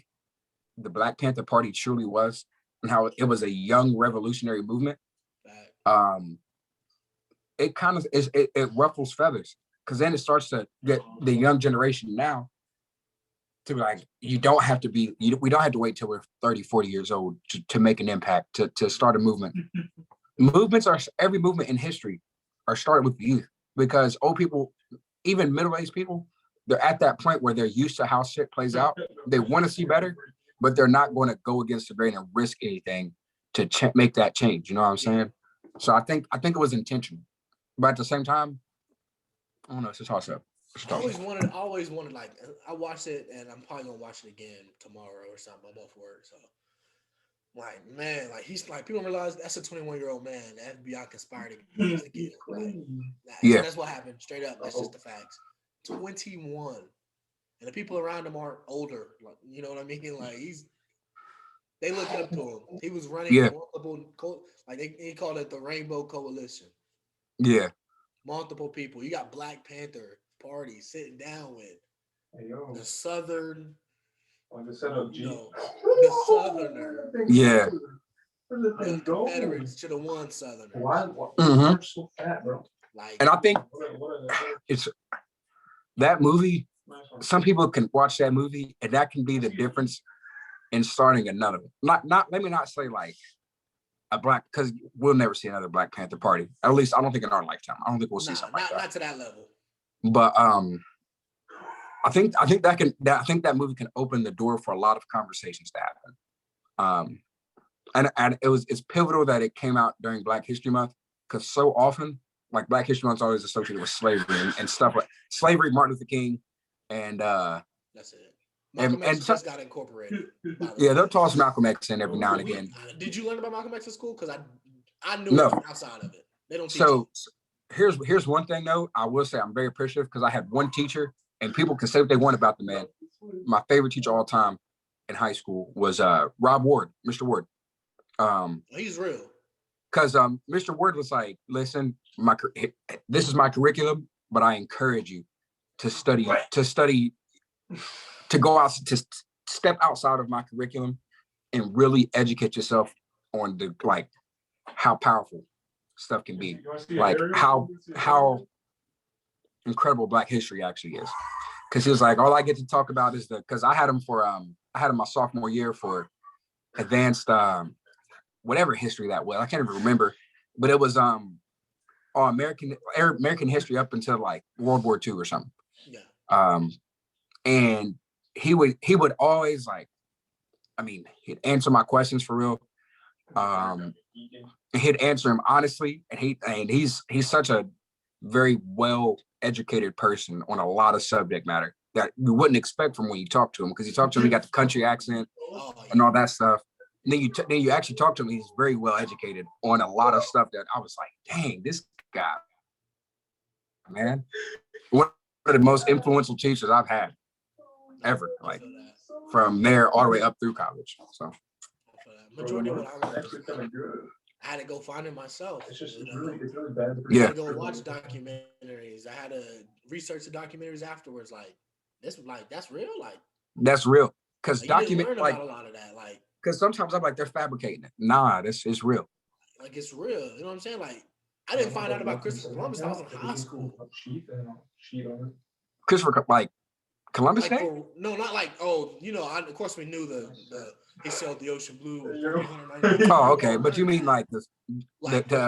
Speaker 2: the Black Panther Party truly was and how it was a young revolutionary movement,
Speaker 1: Fact.
Speaker 2: it kind of it ruffles feathers because then it starts to get the young generation now to be like, we don't have to wait till we're 30, 40 years old to make an impact, to start a movement. Every movement in history are started with youth because old people, even middle-aged people, they're at that point where they're used to how shit plays out. They want to see better, but they're not going to go against the grain and risk anything to make that change. You know what I'm saying? So I think it was intentional, but at the same time, I don't know. It's a toss up.
Speaker 1: I always wanted, like, I watched it and I'm probably gonna watch it again tomorrow or something. I'm off work, so like, man, like he's like, people don't realize that's a 21-year-old man. The FBI conspired against the kid. Like,
Speaker 2: Yeah.
Speaker 1: That's what happened. Straight up, that's just the facts. 21, and the people around him are older. Like, you know what I mean? Like they looked up to him. He was running multiple, like he called it the Rainbow Coalition.
Speaker 2: Yeah.
Speaker 1: Multiple people. You got Black Panther Party sitting down with the Southern.
Speaker 3: On the set of G.
Speaker 1: The Southerner.
Speaker 2: Yeah.
Speaker 1: The Confederates to the one Southerner.
Speaker 3: Why?
Speaker 2: Mhm.
Speaker 3: So fat, bro.
Speaker 1: Like,
Speaker 2: And I think it's that movie. Some people can watch that movie, and that can be the difference in starting another. Let me not say like a black, because we'll never see another Black Panther Party. At least I don't think in our lifetime. I don't think we'll see something like that.
Speaker 1: Not to that level.
Speaker 2: But I think that movie can open the door for a lot of conversations to happen. And it's pivotal that it came out during Black History Month, because so often, like, Black History Month is always associated with slavery and stuff like slavery, Martin Luther King, and
Speaker 1: that's it. Malcolm X just got incorporated.
Speaker 2: Yeah, they'll toss Malcolm X in every now and again.
Speaker 1: Did you learn about Malcolm X in school? Because I knew
Speaker 2: No.
Speaker 1: it from outside of it. They don't teach
Speaker 2: So here's one thing though. I will say I'm very appreciative because I had one teacher, and people can say what they want about the man. My favorite teacher all time in high school was Rob Ward, Mr. Ward.
Speaker 1: He's real.
Speaker 2: Because Mr. Ward was like, listen, this is my curriculum, but I encourage you to study, to go out, to step outside of my curriculum and really educate yourself on the, like, how powerful stuff can be, like how incredible Black history actually is. Because he was like, all I get to talk about is because I had him my sophomore year for advanced whatever history that was. I can't even remember, but it was American history up until like World War II or something.
Speaker 1: Yeah.
Speaker 2: And he would always, like, I mean, he'd answer my questions for real. He'd answer him honestly, and he's such a very well educated person on a lot of subject matter that you wouldn't expect from when you talk to him, because you talk to him, he got the country accent and all that stuff. And then you actually talk to him, he's very well educated on a lot of stuff that I was like, dang, this guy, man, one of the most influential teachers I've had ever, like, from there all the way up through college. So
Speaker 1: majority of what I learned, I had to go find it myself.
Speaker 3: It's really bad.
Speaker 1: I had to go watch documentaries. I had to research the documentaries afterwards. Like, that's real. Like,
Speaker 2: that's real. Because
Speaker 1: you didn't learn about a lot of that. Like,
Speaker 2: because sometimes I'm like, they're fabricating it. Nah, this is real.
Speaker 1: Like, it's real. You know what I'm saying? Like, I didn't find out about Christopher Columbus until I was in high school.
Speaker 2: Christopher, like, Columbus Day?
Speaker 1: No, not like, of course we knew he sailed the ocean blue.
Speaker 2: Oh, okay. But you mean like the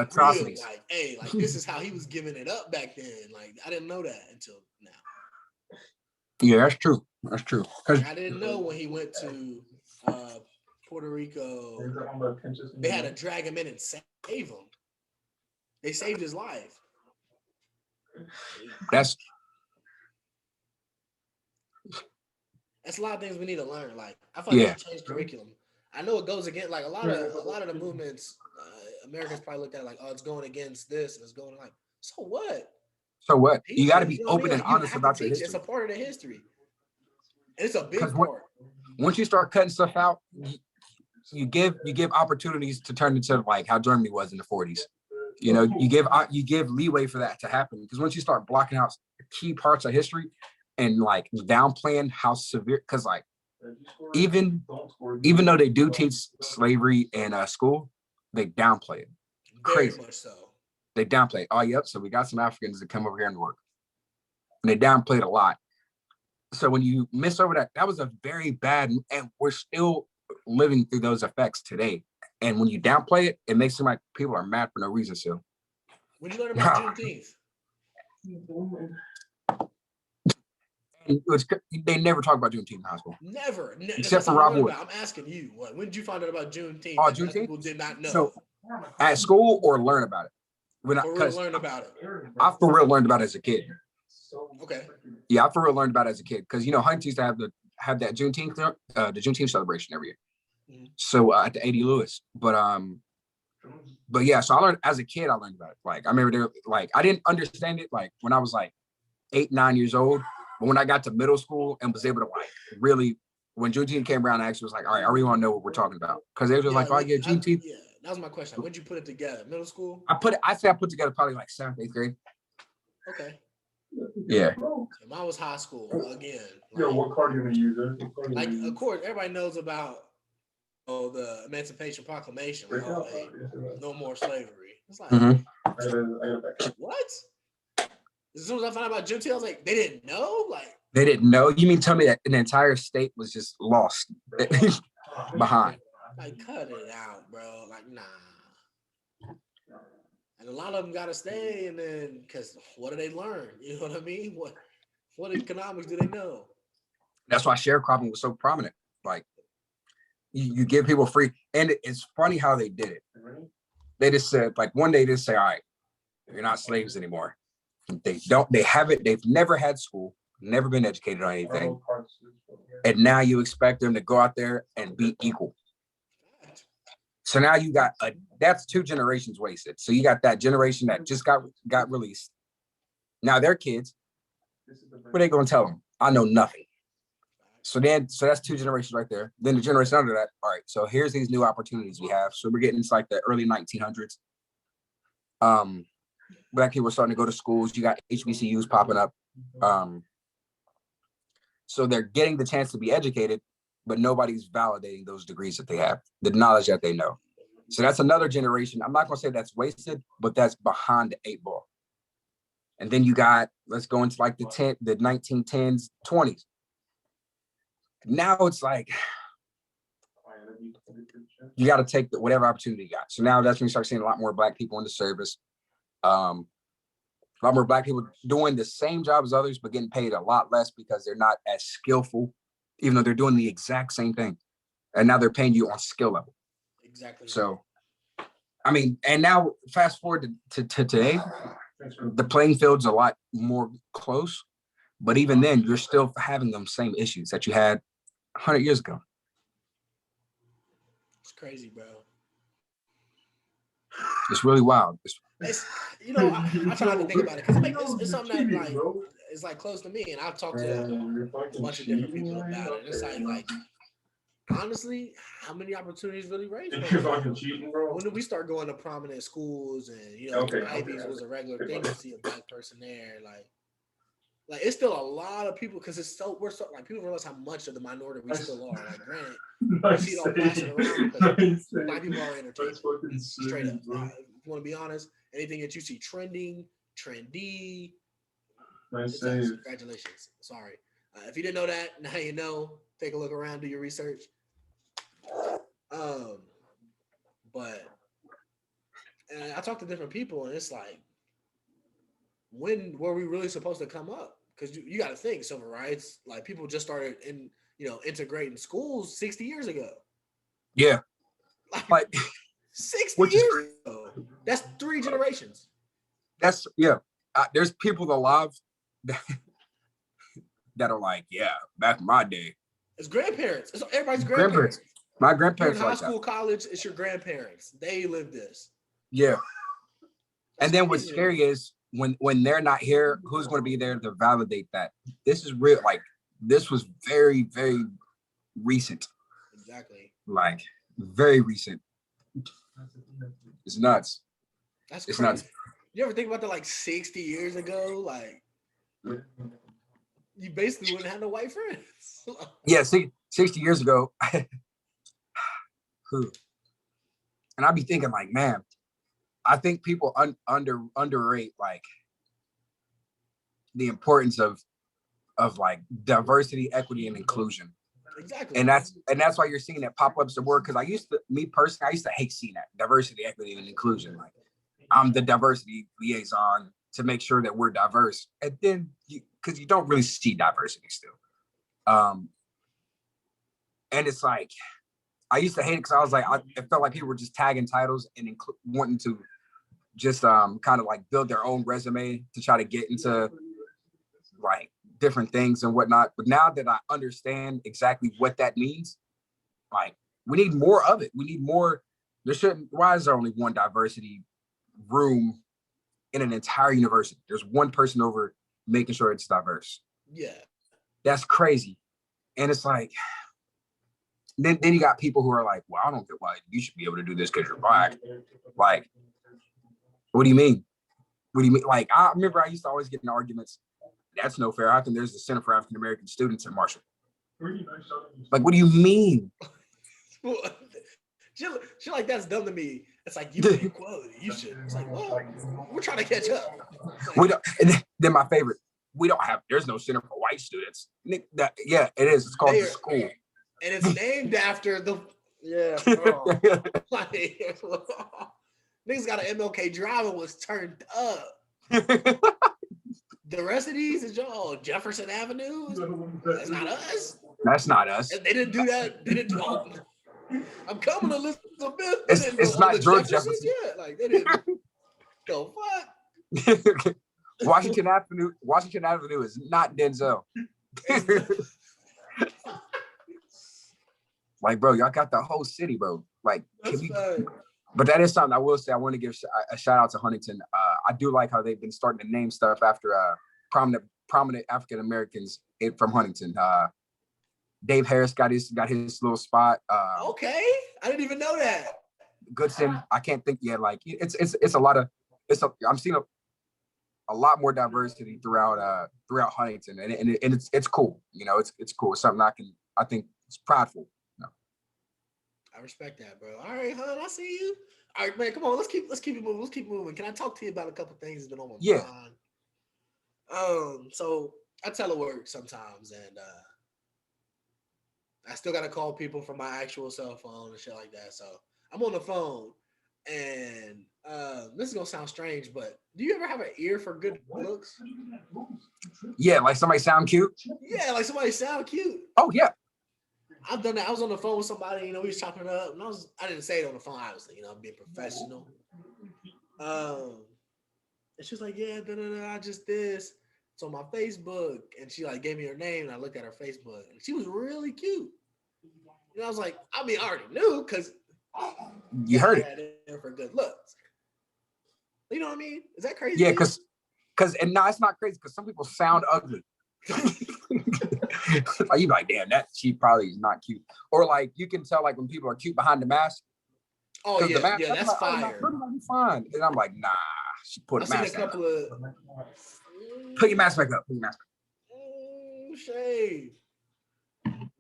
Speaker 2: atrocities.
Speaker 1: Real, like, hey, like, this is how he was giving it up back then. Like, I didn't know that until now.
Speaker 2: Yeah, that's true. That's true.
Speaker 1: I didn't know when he went to Puerto Rico, they had to drag him in and save him. They saved his life. That's a lot of things we need to learn. Like, I feel like we should change curriculum. I know it goes against, like, a lot of the movements. Americans probably looked at it like, oh, it's going against this, and it's going like, so what?
Speaker 2: So what? You got to be open and honest about your history.
Speaker 1: It's a part of the history, and it's a big part.
Speaker 2: Once you start cutting stuff out, you give opportunities to turn into, like, how Germany was in the 40s. You know, you give leeway for that to happen, because once you start blocking out key parts of history and like downplaying how severe, because like even though they do teach slavery in school, they downplay it.
Speaker 1: Very
Speaker 2: Crazy.
Speaker 1: much so.
Speaker 2: They downplay it. Oh, yep. So we got some Africans that come over here and work. And they downplay it a lot. So when you miss over that, that was a very bad, and we're still living through those effects today. And when you downplay it, it makes it like people are mad for no reason still.
Speaker 1: When you learn about Juneteenth?
Speaker 2: They never talk about Juneteenth in high school.
Speaker 1: Never.
Speaker 2: Except for Rob Wood.
Speaker 1: I'm asking you. When did you find out about Juneteenth?
Speaker 2: Oh,
Speaker 1: that
Speaker 2: Juneteenth?
Speaker 1: people did not know.
Speaker 2: So at school or learn about it?
Speaker 1: For real learn about it.
Speaker 2: I for real learned about it as a kid.
Speaker 1: Okay.
Speaker 2: Yeah, I for real learned about it as a kid because Huntington used to have that Juneteenth the Juneteenth celebration every year. Mm-hmm. So at the A.D. Lewis, but yeah, so I learned as a kid. I learned about it. Like I remember I didn't understand it like when I was like 8, 9 years old, but when I got to middle school and was able to like really, when Juneteenth came around, I actually was like, all right, I really want to know what we're talking about because they were just Juneteenth.
Speaker 1: Yeah, that was my question. When did you put it together? Middle school?
Speaker 2: I put together probably like 7th, 8th grade.
Speaker 1: Okay.
Speaker 2: Yeah.
Speaker 1: Mine was high school again.
Speaker 3: What card you gonna use?
Speaker 1: Like, of course, everybody knows about the Emancipation Proclamation. Like, no more slavery. It's like, what? As soon as I found out about Juneteenth, I was like, they didn't know? Like,
Speaker 2: they didn't know? You mean tell me that an entire state was just lost behind?
Speaker 1: Like, cut it out, bro. Like, nah. And a lot of them got to stay, and then, because what do they learn? You know what I mean? What economics do they know?
Speaker 2: That's why sharecropping was so prominent. Like, you give people free, and it's funny how they did it. They just said, like, one day they say, all right, you're not slaves anymore. They've never had school, never been educated on anything. And now you expect them to go out there and be equal. So now you got that's 2 generations wasted. So you got that generation that just got released. Now their kids, what are they gonna tell them? I know nothing. So that's 2 generations right there. Then the generation under that, all right, so here's these new opportunities we have. So we're getting into like the early 1900s. Black people were starting to go to schools. You got HBCUs popping up. So they're getting the chance to be educated, but nobody's validating those degrees that they have, the knowledge that they know. So that's another generation. I'm not going to say that's wasted, but that's behind the 8 ball. And then you got, let's go into like the 1910s, 20s. Now it's like, you got to take whatever opportunity you got. So now that's when you start seeing a lot more Black people in the service. A lot more Black people doing the same job as others, but getting paid a lot less because they're not as skillful, even though they're doing the exact same thing. And now they're paying you on skill level. Exactly. So, I mean, and now fast forward to today, the playing field's a lot more close, but even then you're still having them same issues that you had 100 years ago.
Speaker 1: It's crazy, bro.
Speaker 2: It's really wild.
Speaker 1: It's I try not to think about it because it's something that like is like close to me, and I've talked to a bunch of different people about it. It's like honestly, how many opportunities really raised? When did we start going to prominent schools and Ivies was a regular thing to see a Black person there? Like it's still a lot of people because we're so like people realize how much of the minority we still are. Like granted, we see it all passing around because Black people are entertainment. Straight up. If you want to be honest, anything that you see trendy, congratulations. Sorry. If you didn't know that, now you know. Take a look around, do your research. But and I talk to different people, and it's like, when were we really supposed to come up? Because you got to think civil rights, like people just started integrating schools 60 years ago.
Speaker 2: Yeah,
Speaker 1: like 60 years ago. That's 3 generations.
Speaker 2: That's there's people alive that are like, yeah, back in my day.
Speaker 1: It's grandparents. It's everybody's grandparents.
Speaker 2: My grandparents
Speaker 1: in high school, college, it's your grandparents. They live this.
Speaker 2: Yeah. And then what's scary is when they're not here, who's going to be there to validate that? This is real. Like, this was very, very recent.
Speaker 1: Exactly.
Speaker 2: Like, very recent. It's nuts.
Speaker 1: It's crazy. Nuts. You ever think about that like 60 years ago? Like, You basically wouldn't have no white friends.
Speaker 2: Yeah, see, 60 years ago, and I'd be thinking like, man, I think people underrate like the importance of like diversity, equity, and inclusion.
Speaker 1: Exactly.
Speaker 2: And that's why you're seeing that pop ups the word, because I used to hate seeing that diversity, equity, and inclusion. Like I'm the diversity liaison to make sure that we're diverse, and then because you don't really see diversity still. And it's like I used to hate it because I was like, it felt like people were just tagging titles and wanting to just kind of like build their own resume to try to get into like different things and whatnot. But now that I understand exactly what that means, like we need more of it. We need more. Why is there only one diversity room in an entire university? There's one person over making sure it's diverse.
Speaker 1: Yeah.
Speaker 2: That's crazy. And it's like, then you got people who are like, well, I don't get why you should be able to do this because you're black. Like, what do you mean? What do you mean? Like, I remember I used to always get in arguments. That's no fair. How come there's the Center for African American Students at Marshall? Like, what do you mean?
Speaker 1: Shit like that's dumb to me. It's like you need equality. You should. It's like, well, we're trying to catch up. Like,
Speaker 2: we don't. And then my favorite. There's no center for white students. Yeah, it is. It's called the school.
Speaker 1: And it's named after the like, niggas got an MLK Drive and was turned up. The rest of these is y'all Jefferson Avenue. That's not us.
Speaker 2: That's not us.
Speaker 1: And they didn't do that. They didn't do all. I'm coming, Elizabeth.
Speaker 2: It's not George Jefferson.
Speaker 1: Yet. Like they didn't. The fuck.
Speaker 2: Washington Avenue is not Denzel. Like, bro, y'all got the whole city, bro. Like, but that is something I will say. I want to give a shout out to Huntington. I do like how they've been starting to name stuff after prominent African Americans from Huntington. Dave Harris got his little spot.
Speaker 1: Okay, I didn't even know that.
Speaker 2: Goodson, I can't think yet. Like, it's a lot of I'm seeing a lot more diversity throughout Huntington, and it's cool. You know, it's cool. It's something I think it's prideful.
Speaker 1: I respect that, bro. All right, hon, I see you. All right, man, come on. Let's keep it moving. Let's keep moving. Can I talk to you about a couple things that's been on my mind? So I telework sometimes, and I still gotta call people from my actual cell phone and shit like that. So I'm on the phone, and this is gonna sound strange, but do you ever have an ear for good looks?
Speaker 2: Yeah, like somebody sound cute.
Speaker 1: Yeah, like somebody sound cute.
Speaker 2: Oh yeah.
Speaker 1: I've done that. I was on the phone with somebody, we was chopping it up, and I didn't say it on the phone, obviously, I'm being professional. And she was like, yeah, I just this. It's on my Facebook, and she like gave me her name, and I looked at her Facebook, and she was really cute. And I was like, I already knew because
Speaker 2: you heard it
Speaker 1: for good looks. You know what I mean? Is that crazy?
Speaker 2: Yeah, because and no, it's not crazy because some people sound ugly. Like you like, damn, that she probably is not cute. Or like you can tell like when people are cute behind the mask.
Speaker 1: Oh yeah,
Speaker 2: mask,
Speaker 1: that's
Speaker 2: like,
Speaker 1: fire.
Speaker 2: Oh, fine. And I'm like, nah, she put a mask back up. Put your mask back up. Put your mask back up.
Speaker 1: Shade.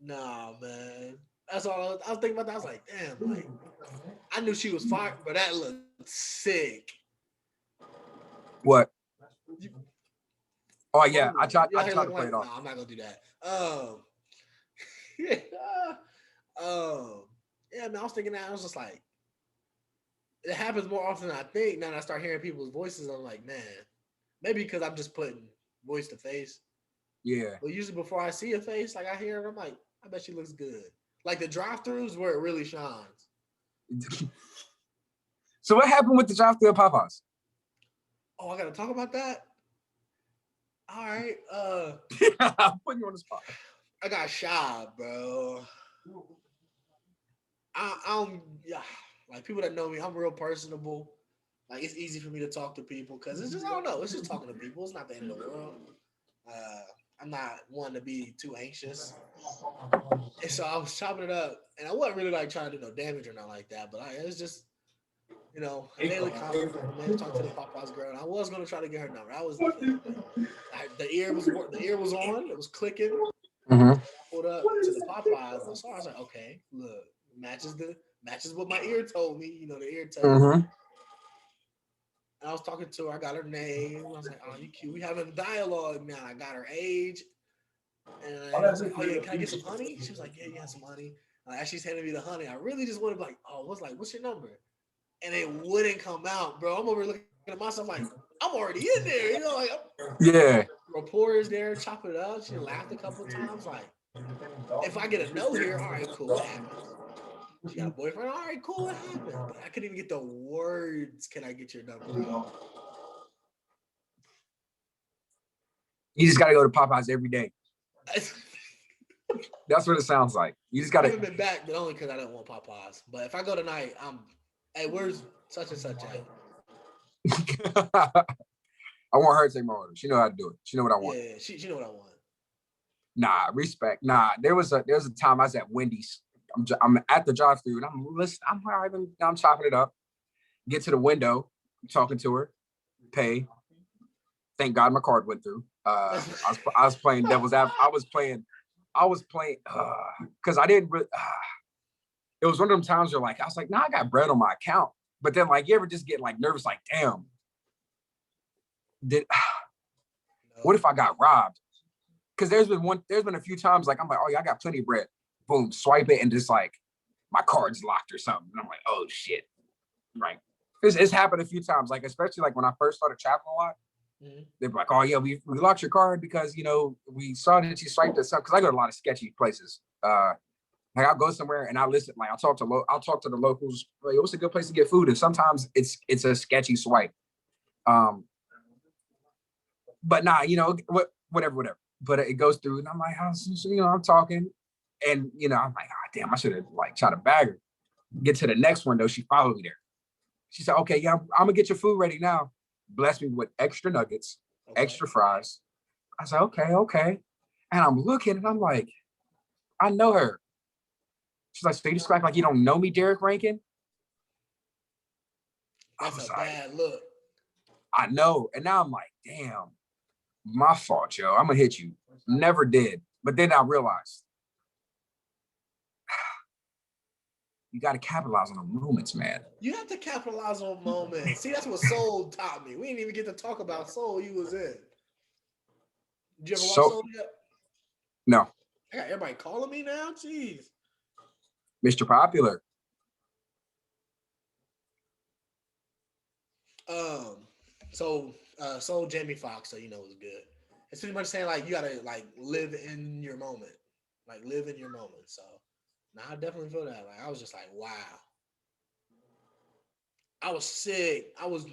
Speaker 1: Nah, man. That's all I was thinking about that. I was like, damn, like I knew she was fire, but that looked sick.
Speaker 2: What? Oh yeah, I tried to play it off.
Speaker 1: No, I'm not gonna do that. Yeah, man. I was thinking that. I was just like, it happens more often than I think. Now that I start hearing people's voices, I'm like, man, maybe because I'm just putting voice to face.
Speaker 2: Yeah.
Speaker 1: But usually before I see a face, like I hear it, I'm like, I bet she looks good. Like the drive-throughs where it really shines.
Speaker 2: So what happened with the drive-through at Popeyes?
Speaker 1: Oh, I gotta talk about that. All right.
Speaker 2: I'm putting you on the spot.
Speaker 1: I got shy, bro. I'm like people that know me, I'm real personable. Like it's easy for me to talk to people because it's just I don't know. It's just talking to people. It's not the end of the world. I'm not one to be too anxious, and so I was chopping it up, and I wasn't really like trying to do no damage or nothing like that. But it's just You know, a daily compliment, man. Talk to the Popeyes girl. And I was gonna try to get her number. I was the thing, but the ear was on. It was clicking.
Speaker 2: Mm-hmm.
Speaker 1: I pulled up to the Popeyes. I saw. I was like, okay, look, matches what my ear told me. You know, the ear touch.
Speaker 2: Mm-hmm.
Speaker 1: And I was talking to her. I got her name. I was like, oh, you cute. We having dialogue now. I got her age. And I was like, oh yeah, can I get some honey? She was like, yeah, yeah, some honey. As she's handing me the honey, I really just wanted to be like, oh, what's your number? And it wouldn't come out, bro. I'm over looking at myself like, I'm already in there, like
Speaker 2: Yeah.
Speaker 1: rapport is there, chop it up. She laughed a couple of times. Like, if I get a no here, all right, cool, what happens? She got a boyfriend, all right, cool, what happened? But I couldn't even get the words, can I get your number?
Speaker 2: You just gotta go to Popeyes every day. That's what it sounds like. You just
Speaker 1: I
Speaker 2: gotta.
Speaker 1: haven't been back, but only because I don't want Popeyes. But if I go tonight, hey, where's such and such at?
Speaker 2: I want her to take my order. She know how to do it. She know what I want.
Speaker 1: Yeah, she know what I want.
Speaker 2: Nah, respect. Nah, there was a time I was at Wendy's. I'm at the drive-thru and I'm listening. I'm chopping it up. Get to the window, talking to her, pay. Thank God my card went through. I was playing devil's advocate. I was playing because I didn't. It was one of them times where I was like, nah, I got bread on my account. But then you ever just get nervous, damn, what if I got robbed? Because there's been a few times I'm like, oh yeah, I got plenty of bread. Boom, swipe it and just my card's locked or something. And I'm like, oh shit. Right. It's happened a few times, especially when I first started traveling a lot. Mm-hmm. They're like, oh yeah, we locked your card because we saw that you swiped us up. Because I go to a lot of sketchy places. I'll go somewhere and I'll listen. I'll talk to the locals. What's a good place to get food? And sometimes it's a sketchy swipe. But nah, whatever. But it goes through, and I'm like, I'm talking, and I'm like, ah, damn, I should have tried to bag her. Get to the next one though, she followed me there. She said, okay, yeah, I'm gonna get your food ready now. Bless me with extra nuggets, extra fries. I said, okay. And I'm looking, and I'm like, I know her. She's like, so you just act like you don't know me, Derek Rankin?
Speaker 1: That's a bad look.
Speaker 2: I know. And now I'm like, damn, my fault, yo. I'm gonna hit you. Never did. But then I realized you got to capitalize on the moments, man.
Speaker 1: You have to capitalize on moments. See, that's what Soul taught me. We didn't even get to talk about Soul you was in. Did you ever watch Soul yet?
Speaker 2: No.
Speaker 1: I got everybody calling me now? Jeez.
Speaker 2: Mr. Popular.
Speaker 1: Soul Jamie Foxx, so was good. It's pretty much saying you gotta live in your moment. Live in your moment. So now I definitely feel that. I was just wow. I was sick. I was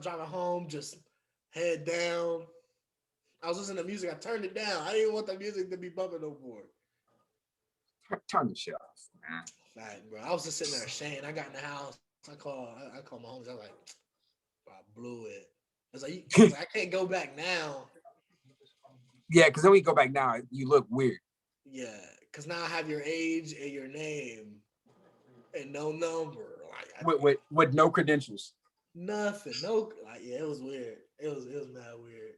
Speaker 1: driving home, just head down. I was listening to music. I turned it down. I didn't want the music to be bumping no more.
Speaker 2: Turn the shit off, man.
Speaker 1: Bro. I was just sitting there ashamed. I got in the house. I called my homies. I was like, I blew it. I was like, I can't go back now.
Speaker 2: Yeah, because then we go back now, you look weird.
Speaker 1: Yeah, because now I have your age and your name and no number.
Speaker 2: With no credentials.
Speaker 1: Nothing. No. It was weird. It was mad weird.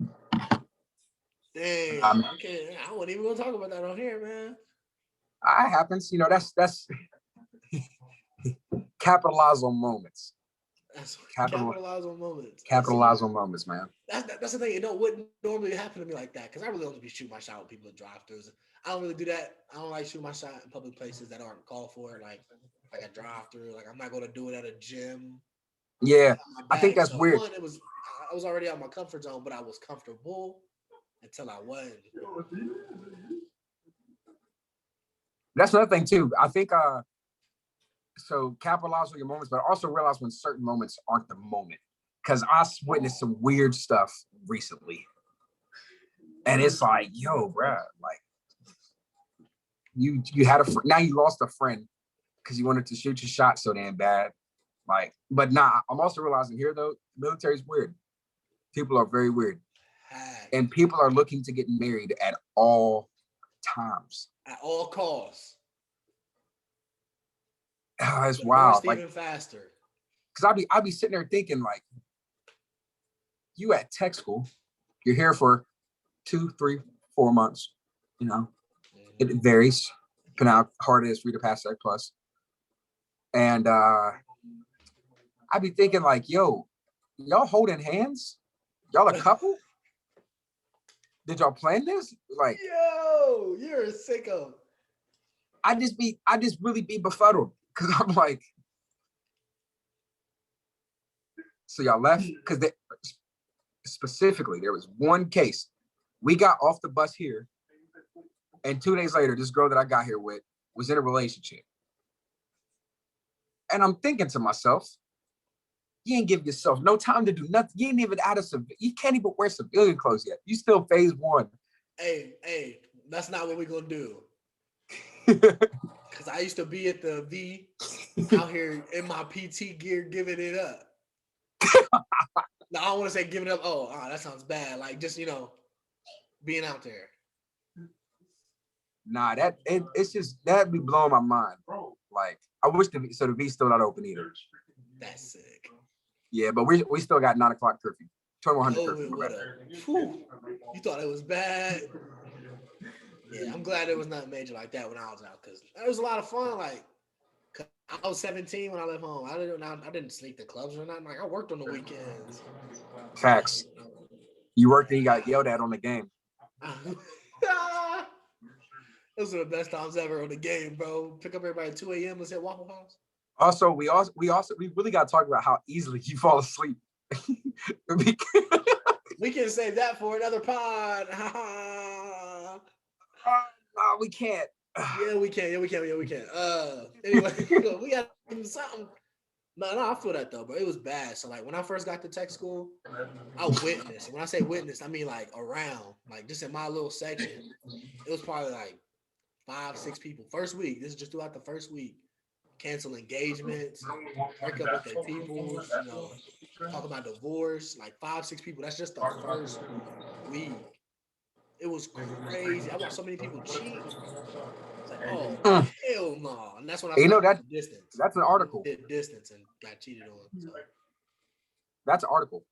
Speaker 1: Dang. I wasn't even gonna talk about that on here, man.
Speaker 2: It happens. That's capitalize on moments.
Speaker 1: Capitalize on moments.
Speaker 2: Capitalize on moments, man.
Speaker 1: That's the thing. It wouldn't normally happen to me like that because I really don't be shooting my shot with people at drive-thrus. I don't really do that. I don't like shooting my shot in public places that aren't called for, like a drive-thru. I'm not gonna do it at a gym.
Speaker 2: Yeah, I think that's weird.
Speaker 1: I was already out of my comfort zone, but I was comfortable until I wasn't.
Speaker 2: That's another thing too. I think so capitalize on your moments, but also realize when certain moments aren't the moment. Because I witnessed some weird stuff recently. And it's yo, bro, you had now you lost a friend because you wanted to shoot your shot so damn bad. But nah, I'm also realizing here though, military's weird. People are very weird. And people are looking to get married at all times.
Speaker 1: At all costs.
Speaker 2: It's wild.
Speaker 1: Even faster.
Speaker 2: because I'll be sitting there thinking like, you at tech school, you're here for 2, 3, 4 months. You know, it varies depending on how hard it is for you to pass Tech Plus. And I'd be thinking like, yo, y'all holding hands? Y'all a couple? Did y'all plan this? Like,
Speaker 1: Yo, you're a sicko.
Speaker 2: I just really be befuddled because I'm like, so y'all left? Because specifically, there was one case. We got off the bus here, and 2 days later, this girl that I got here with was in a relationship. And I'm thinking to myself, you ain't give yourself no time to do nothing. You ain't even out of you can't even wear civilian clothes yet. You still phase 1.
Speaker 1: Hey, that's not what we're gonna do. Cause I used to be at the V out here in my PT gear giving it up. Now I don't want to say giving up. Oh, that sounds bad. Like just being out there.
Speaker 2: Nah, it's just that be blowing my mind. Like I wish the V's still not open either.
Speaker 1: That's sick.
Speaker 2: Yeah, but we still got 9 o'clock curfew. 2100 curfew.
Speaker 1: You thought it was bad. Yeah, I'm glad there was nothing major like that when I was out because it was a lot of fun. Like I was 17 when I left home. I didn't sneak the clubs or nothing. Like I worked on the weekends.
Speaker 2: Facts. You worked and you got yelled at on the game.
Speaker 1: Those are the best times ever on the game, bro. Pick up everybody at 2 a.m. Let's hit Waffle House.
Speaker 2: Also, we really got to talk about how easily you fall asleep.
Speaker 1: We can save that for another pod.
Speaker 2: No, we can't.
Speaker 1: Yeah, we can. Anyway, we got to do something. No, I feel that though, bro. It was bad. So like when I first got to tech school, I witnessed. When I say witnessed, I mean like around, like just in my little section. It was probably like 5, 6 people. First week. This is just throughout the first week. Cancel engagements, break up with their people, talk about divorce, like 5, 6 people. That's just the first week. It was crazy. I watched so many people cheat. It's like, oh, hell no. And that's when I
Speaker 2: that
Speaker 1: distance.
Speaker 2: that's an article.
Speaker 1: Did distance and got cheated on. So.
Speaker 2: That's an article.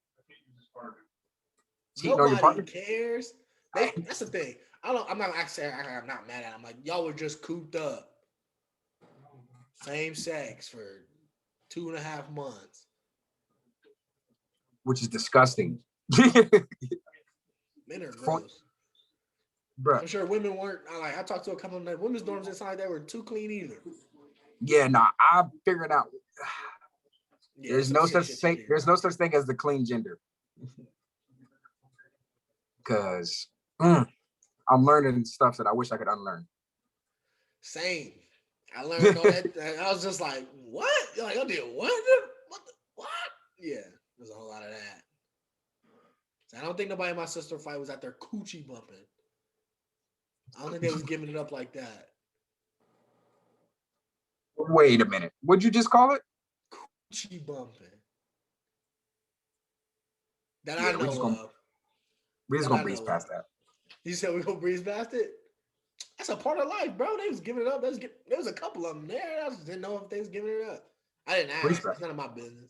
Speaker 1: Nobody cares. That's the thing. I'm not mad at them. Like, y'all were just cooped up. Same sex for 2.5 months.
Speaker 2: Which is disgusting.
Speaker 1: Men are gross.
Speaker 2: Bruh.
Speaker 1: I'm sure women weren't. I talked to a couple of them. Women's dorms inside there were too clean either.
Speaker 2: Yeah, I figured out.
Speaker 1: Yeah,
Speaker 2: there's no such thing. There's no such thing as the clean gender. Because I'm learning stuff that I wish I could unlearn.
Speaker 1: Same. I learned all that. I was just like, what? You're like, I did what? What? Yeah, there's a whole lot of that. So I don't think nobody in my sister fight was out there coochie bumping. I don't think they was giving it up like that.
Speaker 2: Wait a minute. What'd you just call it?
Speaker 1: Coochie bumping. That I know of.
Speaker 2: We're just gonna breeze past that.
Speaker 1: You said we're gonna breeze past it? That's a part of life, bro. They was giving it up. There was a couple of them there. I just didn't know if they was giving it up. I didn't ask. It's none of my business.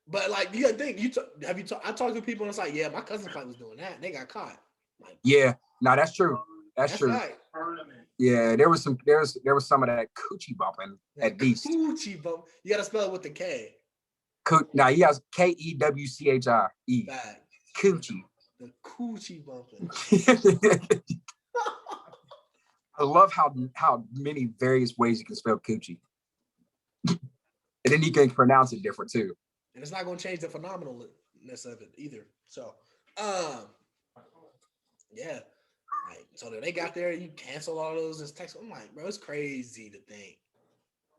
Speaker 1: But like, you gotta think. I talked to people and it's like, yeah, my cousin fight was doing that. And they got caught. Like,
Speaker 2: yeah, no, that's true. That's true.
Speaker 1: Right.
Speaker 2: Yeah, there was some of that coochie bumping at Beast.
Speaker 1: Coochie bump. You gotta spell it with the K.
Speaker 2: Now he has KEWCHIE. Coochie.
Speaker 1: The coochie bumping.
Speaker 2: I love how many various ways you can spell coochie. And then you can pronounce it different too.
Speaker 1: And it's not gonna change the phenomenalness of it either. So yeah. Like, so they got there, you cancel all those as text. I'm like, bro, it's crazy to think.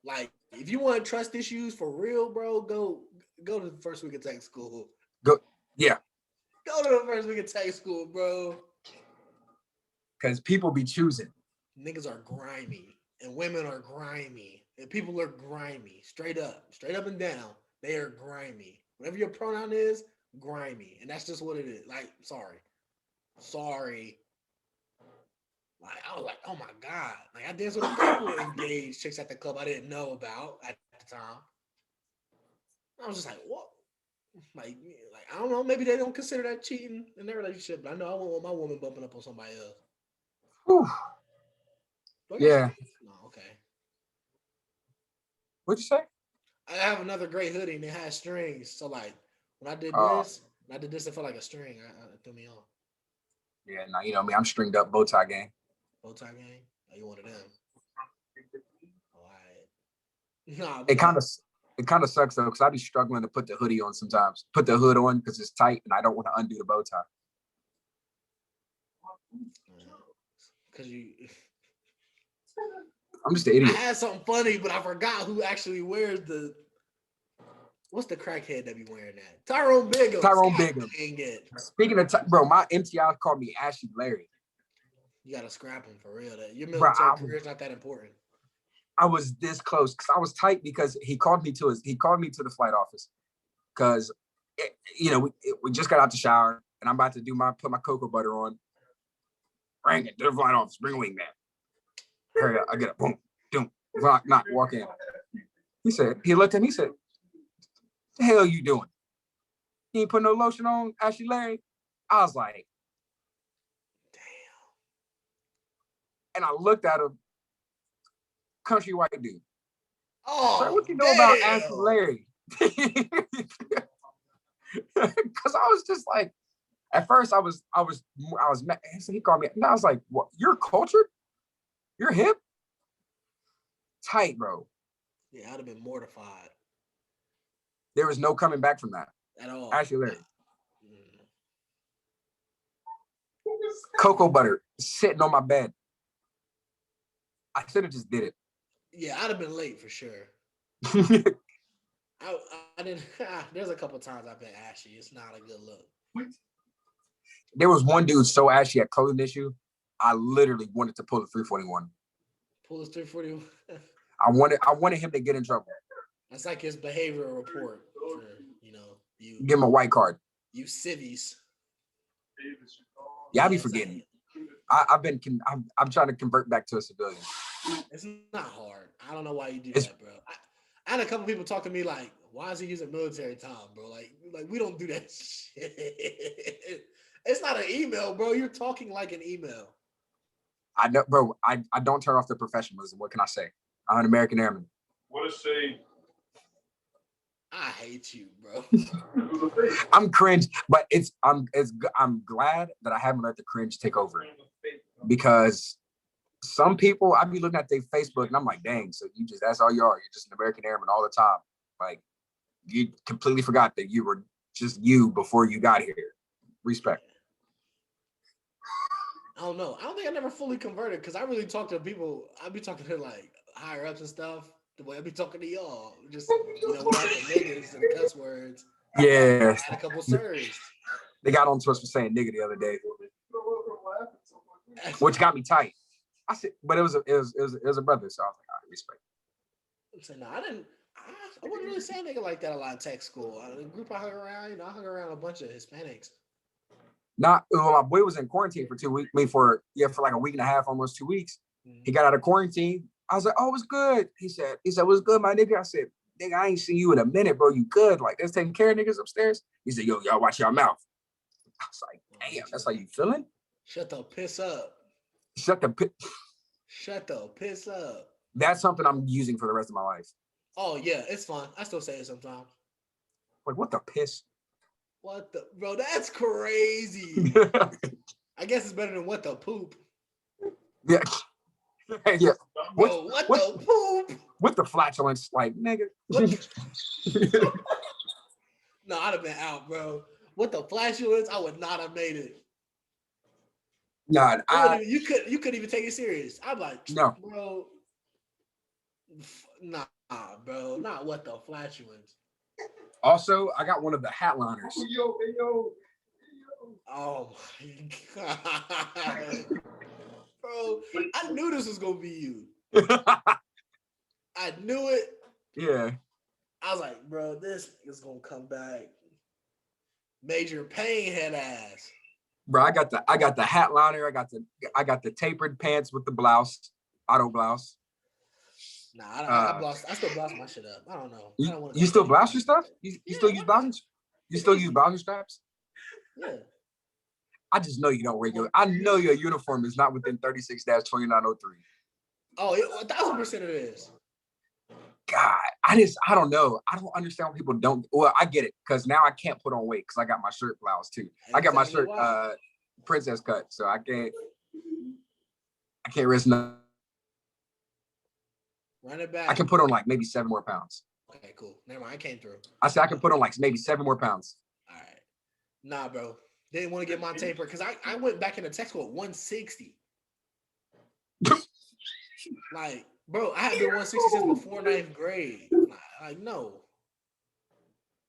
Speaker 1: Like, if you want trust issues for real, bro, go to the first week of tech school.
Speaker 2: Go to
Speaker 1: the first week of tech school, bro.
Speaker 2: Because people be choosing.
Speaker 1: Niggas are grimy, and women are grimy, and people are grimy. Straight up and down, they are grimy. Whatever your pronoun is, grimy, and that's just what it is. Like, sorry. Like, was like, oh my God. Like I danced with a couple of engaged chicks at the club I didn't know about at the time. I was just like, what? Like I don't know. Maybe they don't consider that cheating in their relationship. But I know I wouldn't want my woman bumping up on somebody else.
Speaker 2: Whew.
Speaker 1: Do I got
Speaker 2: Yeah.
Speaker 1: strings? No, okay.
Speaker 2: What'd you say?
Speaker 1: I have another gray hoodie and it has strings. So like when I did
Speaker 2: Oh.
Speaker 1: this, it felt like a string. It threw me off.
Speaker 2: Yeah, now you know me. I'm stringed up, bow tie gang.
Speaker 1: Bow tie gang? Oh, you one of them? All right. Nah,
Speaker 2: It
Speaker 1: but
Speaker 2: kind of sucks though, because I be struggling to put the hoodie on sometimes. Put the hood on because it's tight, and I don't want to undo the bow tie.
Speaker 1: because you.
Speaker 2: I'm just an
Speaker 1: I
Speaker 2: idiot.
Speaker 1: had something funny, but I forgot who actually wears the. What's the crackhead that be wearing that? Tyrone Biggums.
Speaker 2: Tyrone
Speaker 1: God
Speaker 2: Biggums.
Speaker 1: dang it.
Speaker 2: Speaking of, bro, my MTI called me Ashy Larry.
Speaker 1: You gotta scrap him for real. That your
Speaker 2: Bro,
Speaker 1: military career's not that important.
Speaker 2: I was this close because I was tight because he called me to the flight office because we just got out the shower and I'm about to put my cocoa butter on. Bring it to the flight office. Bring a wingman. Hurry up! I get up. Boom, boom. Knock. Walk in. He looked at me. He said, "The hell you doing? You ain't put no lotion on, Ashley Larry." I was like,
Speaker 1: Damn.
Speaker 2: and I looked at him, country white dude.
Speaker 1: Oh,
Speaker 2: Sir, what you know about Ashley Larry? Because I was just like, at first I was mad. So he called me, and I was like, "What? You're cultured? You're hip? Tight, bro."
Speaker 1: Yeah, I'd have been mortified
Speaker 2: There was no coming back from that.
Speaker 1: at all.
Speaker 2: Ashley Larry. Cocoa butter sitting on my bed. I should have just did it.
Speaker 1: Yeah, I'd have been late for sure. I didn't. There's a couple times I've been ashy. It's not a good look.
Speaker 2: There was one dude so ashy at clothing issue. I literally wanted to pull the 341.
Speaker 1: Pull his 341.
Speaker 2: I wanted him to get in trouble.
Speaker 1: That's like his behavioral report for you.
Speaker 2: Give him a white card.
Speaker 1: You civvies.
Speaker 2: Yeah, I be forgetting. I'm trying to convert back to a civilian.
Speaker 1: It's not hard. I don't know why you do that, bro. I had a couple people talk to me like, why is he using military time, bro? Like we don't do that shit. It's not an email, bro. You're talking like an email.
Speaker 2: I know, bro. I don't turn off the professionalism. What can I say? I'm an American Airman.
Speaker 3: What a shame.
Speaker 1: I hate you, bro.
Speaker 2: I'm cringe, but I'm glad that I haven't let the cringe take over, because some people I be looking at their Facebook and I'm like, dang, so that's all you are. You're just an American Airman all the time. Like, you completely forgot that you were just you before you got here. Respect.
Speaker 1: I don't know. I don't think I never fully converted because I really talk to people. I be talking to like higher ups and stuff. The way I be talking to y'all, just without the niggas and the cuss words.
Speaker 2: Yeah.
Speaker 1: I had a couple sirs.
Speaker 2: They got on to us for saying nigga the other day, which got me tight. I said, but it was a brother, so I was like, all right, respect.
Speaker 1: I'm saying, no, I wasn't really saying nigga like that a lot in tech school. The group I hung around, I hung around a bunch of Hispanics.
Speaker 2: My boy was in quarantine for 2 weeks. For like a week and a half, almost 2 weeks. Mm-hmm. He got out of quarantine. I was like, oh, it's good. He said, what's good, my nigga? I said, nigga, I ain't seen you in a minute, bro. You good? Like, that's taking care of niggas upstairs. He said, yo, y'all watch your mouth. I was like, damn, that's how you feeling?
Speaker 1: Shut the piss up.
Speaker 2: Shut the
Speaker 1: piss up.
Speaker 2: That's something I'm using for the rest of my life.
Speaker 1: Oh yeah, it's fun. I still say it sometimes.
Speaker 2: Like, what the piss?
Speaker 1: What the bro? That's crazy. I guess it's better than what the poop.
Speaker 2: Yeah. Yeah.
Speaker 1: Bro, what the poop?
Speaker 2: With the flatulence, like, nigga.
Speaker 1: No, I'd have been out, bro. With the flatulence, I would not have made it.
Speaker 2: Nah,
Speaker 1: you couldn't even take it serious. I'm like,
Speaker 2: no,
Speaker 1: bro. Nah, bro. Not what the flatulence.
Speaker 2: Also, I got one of the hat liners.
Speaker 3: Yo.
Speaker 1: Oh my god. Bro, I knew this was gonna be you. I knew it.
Speaker 2: Yeah.
Speaker 1: I was like, bro, this is gonna come back. Major pain head ass.
Speaker 2: Bro, I got the hat liner. I got the tapered pants with the blouse, auto blouse.
Speaker 1: Nah, I still blouse my shit up. I don't know. I don't want to.
Speaker 2: You still blouse your stuff? You still use
Speaker 1: why not?
Speaker 2: blouses? You still use blouse straps?
Speaker 1: Yeah.
Speaker 2: I just know you don't wear your. I know your uniform is not within 36-2903.
Speaker 1: Oh, 1,000% it is.
Speaker 2: God, I don't know. I don't understand why people don't. Well, I get it because now I can't put on weight because I got my shirt blouse too. I got my shirt princess cut, so I can't risk nothing.
Speaker 1: Run it back.
Speaker 2: I can put on like maybe 7 more pounds.
Speaker 1: Okay, cool. Never mind. I came through.
Speaker 2: I said I can put on like maybe 7 more pounds.
Speaker 1: All right. Nah, bro. Didn't want to get my taper because I went back into tech school at 160. Like, bro, I had been 160 since before 9th grade. Like, no.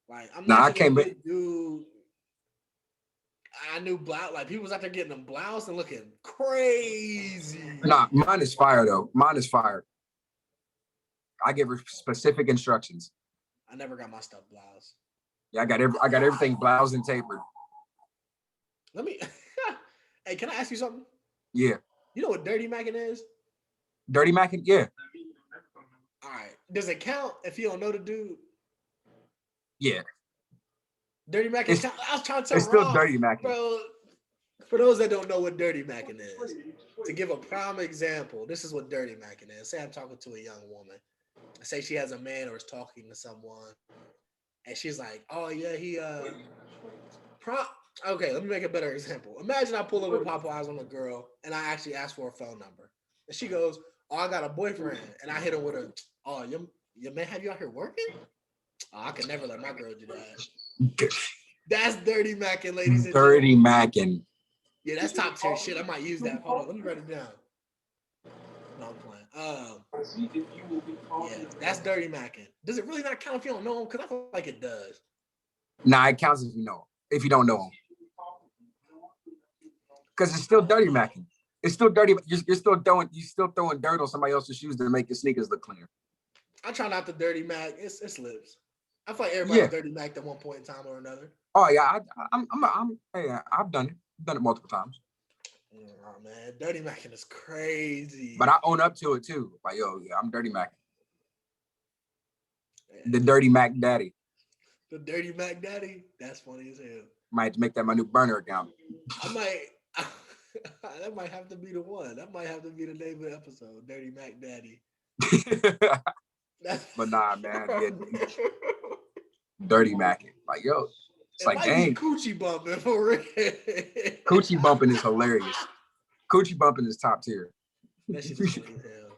Speaker 1: Like, I'm not a good dude. I knew blouse. Like, people was out there getting them blouse and looking crazy.
Speaker 2: Nah, mine is fire though. Mine is fire. I give her specific instructions.
Speaker 1: I never got my stuff blouse.
Speaker 2: Yeah, I got everything bloused and tapered.
Speaker 1: Let me. Hey, can I ask you something?
Speaker 2: Yeah.
Speaker 1: You know what dirty macking is?
Speaker 2: Dirty macking? Yeah.
Speaker 1: All right. Does it count if you don't know the dude?
Speaker 2: Yeah.
Speaker 1: Dirty macking. I was trying to tell
Speaker 2: it's still dirty macking,
Speaker 1: bro. For those that don't know what dirty macking is, to give a prime example, this is what dirty macking is. Say I'm talking to a young woman. Say she has a man or is talking to someone, and she's like, "Oh yeah, he Okay, let me make a better example. Imagine I pull up with Popeyes on a girl, and I actually ask for a phone number, and she goes, "Oh, I got a boyfriend," and I hit her with a, "Oh, your man have you out here working?" Oh, I could never let my girl do that. That's dirty macking, ladies and gentlemen.
Speaker 2: Dirty macking.
Speaker 1: Yeah, that's top tier shit. I might use that. Hold on, let me write it down. No, I'm playing. Yeah, that's dirty macking. Does it really not count if you don't know him? Because I feel like it does.
Speaker 2: Nah, it counts if you know him. If you don't know him. Because it's still dirty macking. It's still dirty. You're still throwing dirt on somebody else's shoes to make your sneakers look clean.
Speaker 1: I try not to dirty mac. It's lips. I feel like everybody's dirty macked at one point in time or another.
Speaker 2: Oh yeah, I've done it. I've done it multiple times.
Speaker 1: Oh man, dirty macking is crazy.
Speaker 2: But I own up to it too. Like, yo, yeah, I'm dirty macking. Yeah. The dirty Mac daddy.
Speaker 1: The dirty Mac daddy? That's funny as hell.
Speaker 2: Might have to make that my new burner account.
Speaker 1: I might. That might have to be the one. That might have to be the name of the episode. Dirty Mac daddy.
Speaker 2: But nah, man. Yeah, dirty macking. Like, yo. It's like, dang.
Speaker 1: Coochie bumping for real.
Speaker 2: Coochie bumping is hilarious. Coochie bumping is top tier.
Speaker 1: That shit is funny as hell.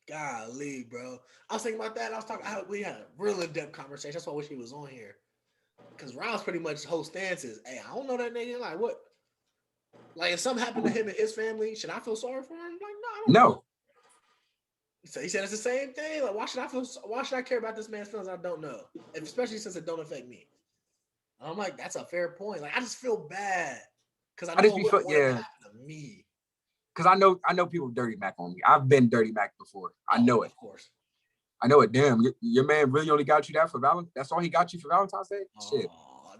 Speaker 1: Golly, bro. I was thinking about that. We had a real in-depth conversation. That's why I wish he was on here. Because Rouse pretty much whole stance is, hey, I don't know that nigga. Like, what? Like, if something happened to him and his family, should I feel sorry for him? Like, no, I don't know. So he said it's the same thing. Like, why should I care about this man's feelings I don't know? Especially since it don't affect me. I'm like, that's a fair point. Like, I just feel bad because I know what happened to me.
Speaker 2: Because I know people dirty mac on me. I've been dirty mac before. I know it.
Speaker 1: Of course.
Speaker 2: I know it. Damn, your man really only got you that for Valentine's. That's all he got you for Valentine's Day. Shit.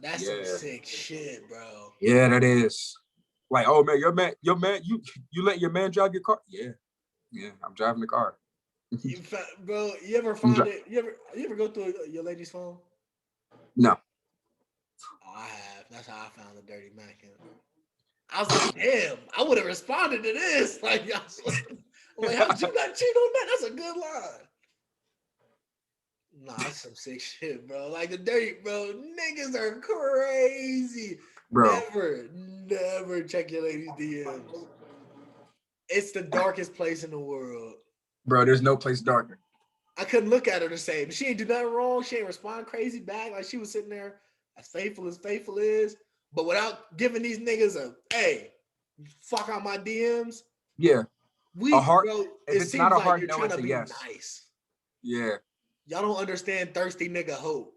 Speaker 1: That's some sick shit, bro.
Speaker 2: Yeah, that is. Like, oh man, your man, you let your man drive your car? Yeah, I'm driving the car.
Speaker 1: Bro, you ever find it? You ever go through your lady's phone?
Speaker 2: No.
Speaker 1: Oh, I have. That's how I found the dirty macking. I was like, damn, I would have responded to this. Like, I'm like, how'd you not cheat on that? That's a good line. Nah, that's some sick shit, bro. Like the dirty, bro. Niggas are crazy.
Speaker 2: Bro.
Speaker 1: Never check your lady's DMs. It's the darkest place in the world.
Speaker 2: Bro, there's no place darker.
Speaker 1: I couldn't look at her the same. She ain't do nothing wrong. She ain't respond crazy back. Like she was sitting there as faithful is, but without giving these niggas a, hey, fuck out my DMs.
Speaker 2: Yeah.
Speaker 1: Bro,
Speaker 2: if it's not a hard no, it's a yes.
Speaker 1: Nice.
Speaker 2: Yeah.
Speaker 1: Y'all don't understand thirsty nigga hope.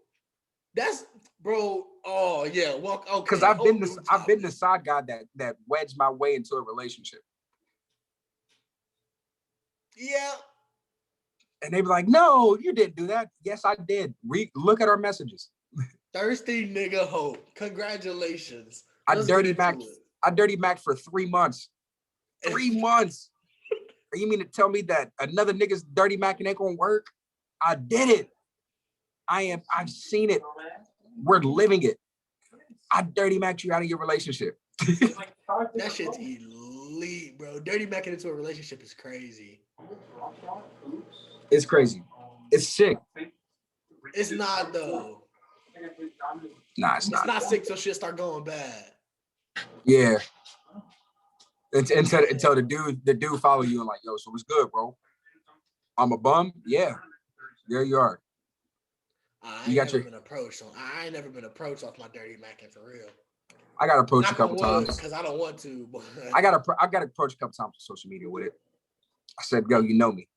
Speaker 1: That's, bro. Oh yeah. Well, okay.
Speaker 2: Because I've been the side guy that wedged my way into a relationship.
Speaker 1: Yeah.
Speaker 2: And they be like, no, you didn't do that. Yes, I did. Look at our messages.
Speaker 1: Thirsty nigga hope. Congratulations. Let's get into it.
Speaker 2: I dirty Mac for 3 months. 3 months. You mean to tell me that another nigga's dirty Mac ain't gonna work? I did it. I've seen it. We're living it. I dirty Mac you out of your relationship.
Speaker 1: That shit's elite, bro. Dirty Macking into a relationship is crazy.
Speaker 2: It's crazy. It's sick.
Speaker 1: It's not though.
Speaker 2: Nah, it's
Speaker 1: It's not sick till shit start going bad.
Speaker 2: Yeah. Until the dude follow you and like, yo, so what's good, bro? I'm a bum. Yeah. There you are.
Speaker 1: I ain't never been approached off my dirty Macking for real.
Speaker 2: I got approached a couple times
Speaker 1: because I don't want to. But
Speaker 2: I got approached a couple times on social media with it. I said, "Yo, you know me."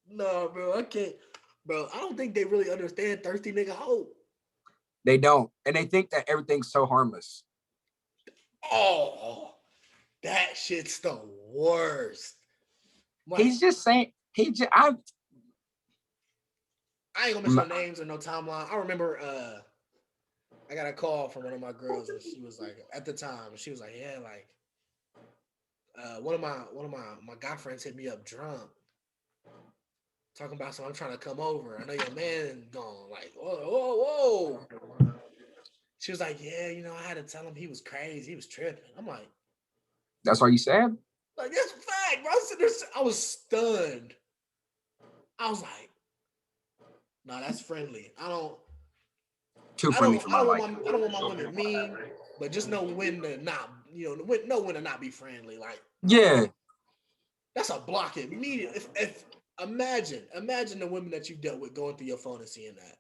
Speaker 1: No, bro, I can't. Bro, I don't think they really understand thirsty nigga hope.
Speaker 2: They don't, and they think that everything's so harmless.
Speaker 1: Oh, that shit's the worst.
Speaker 2: Like, he's just saying. I
Speaker 1: ain't gonna mention no names or no timeline. I remember. I got a call from one of my girls, and she was like, at the time, she was like, yeah, like, one of my guy friends hit me up drunk, talking about something. I'm trying to come over. I know your man gone. Like, whoa. She was like, yeah, you know, I had to tell him he was crazy. He was tripping. I'm like,
Speaker 2: that's all you said?
Speaker 1: Like, that's a fact, bro. I was stunned. I was like, nah, that's friendly.
Speaker 2: Too friendly for my liking.
Speaker 1: I don't want my women mean, but just know when to not, know when to not be friendly. Like,
Speaker 2: yeah,
Speaker 1: that's a block immediately. If imagine the women that you dealt with going through your phone and seeing that.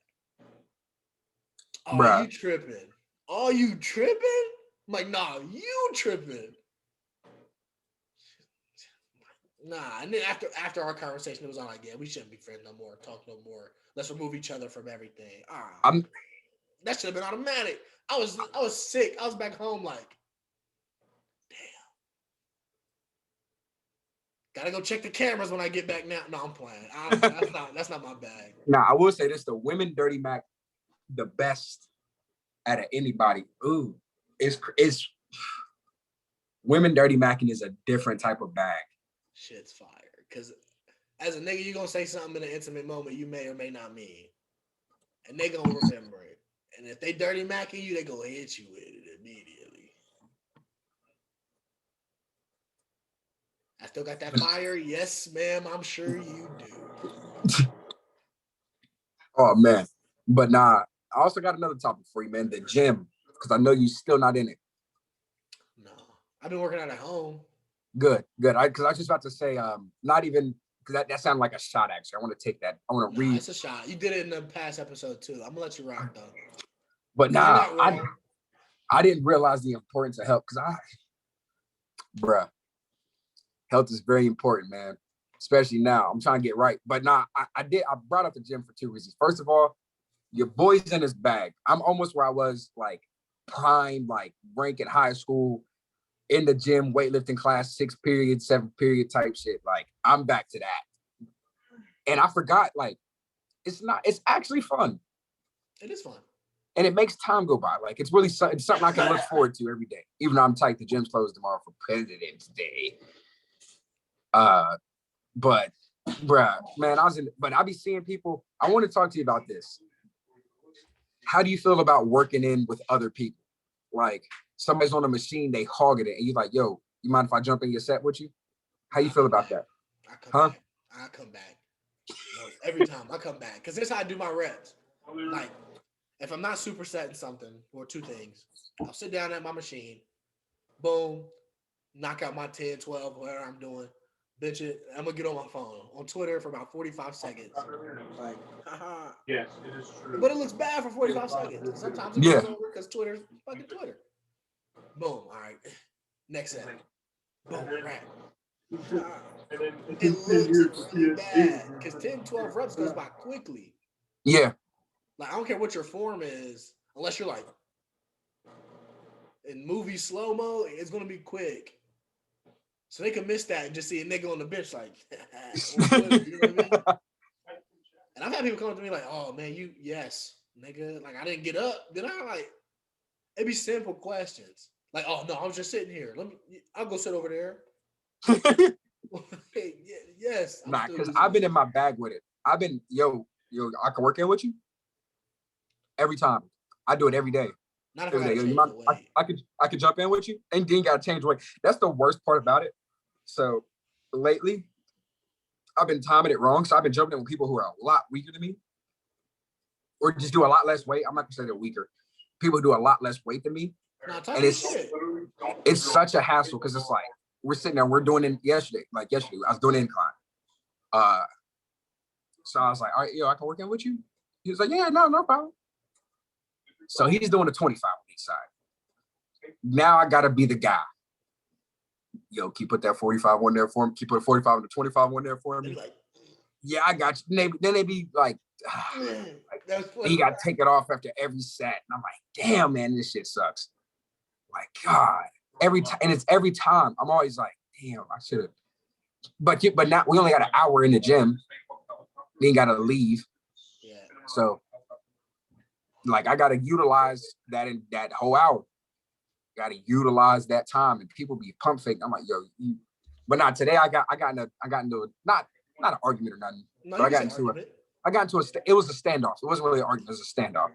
Speaker 1: Oh, bruh. You tripping? Oh, you tripping? I'm like, nah, you tripping. Nah, and then after our conversation, it was all like, yeah, we shouldn't be friends no more, talk no more. Let's remove each other from everything. That should have been automatic. I was sick. I was back home like, damn. Gotta go check the cameras when I get back now. No, I'm playing. That's not my bag.
Speaker 2: Nah, I will say this: the women dirty Mac, the best out of anybody. Ooh, it's women dirty Macking is a different type of bag.
Speaker 1: Shit's fire. Cause as a nigga, you gonna say something in an intimate moment you may or may not mean, and they gonna remember it. And if they dirty Macking you, they gonna hit you with it immediately. I still got that fire. Yes, ma'am. I'm sure you do.
Speaker 2: Oh man, but nah. I also got another topic for you, man. The gym, because I know you're still not in it.
Speaker 1: No, I've been working out at home.
Speaker 2: Good. Because I was just about to say, not even because that sounded like a shot. Actually, I want to take that. I want to read.
Speaker 1: It's a shot. You did it in the past episode too. I'm gonna let you rock though.
Speaker 2: But nah, I didn't realize the importance of health because health is very important, man. Especially now, I'm trying to get right. But nah, I brought up the gym for 2 reasons. First of all, your boy's in his bag. I'm almost where I was like prime, like rank in high school, in the gym, weightlifting class, 6 period, 7 period type shit. Like I'm back to that. And I forgot, like, it's actually fun.
Speaker 1: It is fun.
Speaker 2: And it makes time go by. Like it's something I can look forward to every day. Even though I'm tight, the gym's closed tomorrow for President's Day. But bruh, man, I be seeing people. I want to talk to you about this. How do you feel about working in with other people? Like somebody's on a machine, they hogging it, and you're like, yo, you mind if I jump in your set with you? How you feel about that?
Speaker 1: I come back. Every time I come back. Because this is how I do my reps. Like, if I'm not super setting something, or 2 things, I'll sit down at my machine, boom, knock out my 10, 12, whatever I'm doing, bench it. I'm going to get on my phone, on Twitter for about 45 seconds. Like, haha.
Speaker 3: Yes, it is true.
Speaker 1: But it looks bad for 45 seconds. Sometimes it goes over because Twitter's fucking Twitter. Boom. All right. Next set. Boom. Right. It looks really bad because 10, 12 reps goes by quickly.
Speaker 2: Yeah.
Speaker 1: Like, I don't care what your form is, unless you're like in movie slow-mo, it's going to be quick. So they can miss that and just see a nigga on the bench like, you know what I mean? And I've had people come up to me like, oh, man, yes, nigga. Like, I didn't get up. Did I? Like, It'd be simple questions. Like, oh no, I was just sitting here. I'll go sit over there. Yes.
Speaker 2: Nah, because I've been in my bag with it. I've been, yo, I can work in with you every time. I do it every day.
Speaker 1: Not if
Speaker 2: Every
Speaker 1: I
Speaker 2: day.
Speaker 1: gotta
Speaker 2: Yo,
Speaker 1: change the weight.
Speaker 2: I could jump in with you and then gotta change weight. That's the worst part about it. So lately, I've been timing it wrong. So I've been jumping in with people who are a lot weaker than me, or just do a lot less weight. I'm not gonna say they're weaker. People who do a lot less weight than me, and it's such a hassle because it's like we're sitting there, we're doing it yesterday. Like yesterday, I was doing incline. So I was like, all right, yo, I can work in with you. He was like, yeah, no problem. So he's doing a 25 on each side. Now I gotta be the guy. Yo, can you put that 45 one there for me? Can you put a 45 and a 25 one there for me? Like, yeah, I got you. Then they be like, you gotta take it off after every set. And I'm like, damn, man, this shit sucks. Like, God. Every time, and it's every time. I'm always like, damn, I should have. But now we only got an hour in the gym. Then you gotta leave.
Speaker 1: Yeah.
Speaker 2: So like I gotta utilize that in that whole hour. Gotta utilize that time, and people be pump fake. I'm like, yo, but not today. I got into not an argument or nothing.
Speaker 1: No,
Speaker 2: but I got into it was a standoff. It wasn't really an argument, it was a standoff.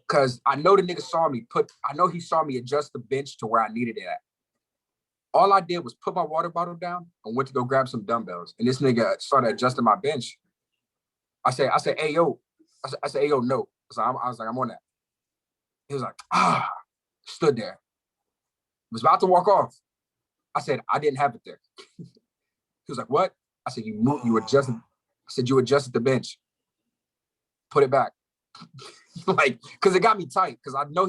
Speaker 2: Cause I know the nigga saw me he saw me adjust the bench to where I needed it at. All I did was put my water bottle down and went to go grab some dumbbells. And this nigga started adjusting my bench. I said, hey, yo. I said, hey, yo, no. So I was like, I'm on that. He was like, stood there. Was about to walk off. I said, I didn't have it there. He was like, what? I said, you adjusted. I said, you adjusted the bench. Put it back. Like, because it got me tight. Because I know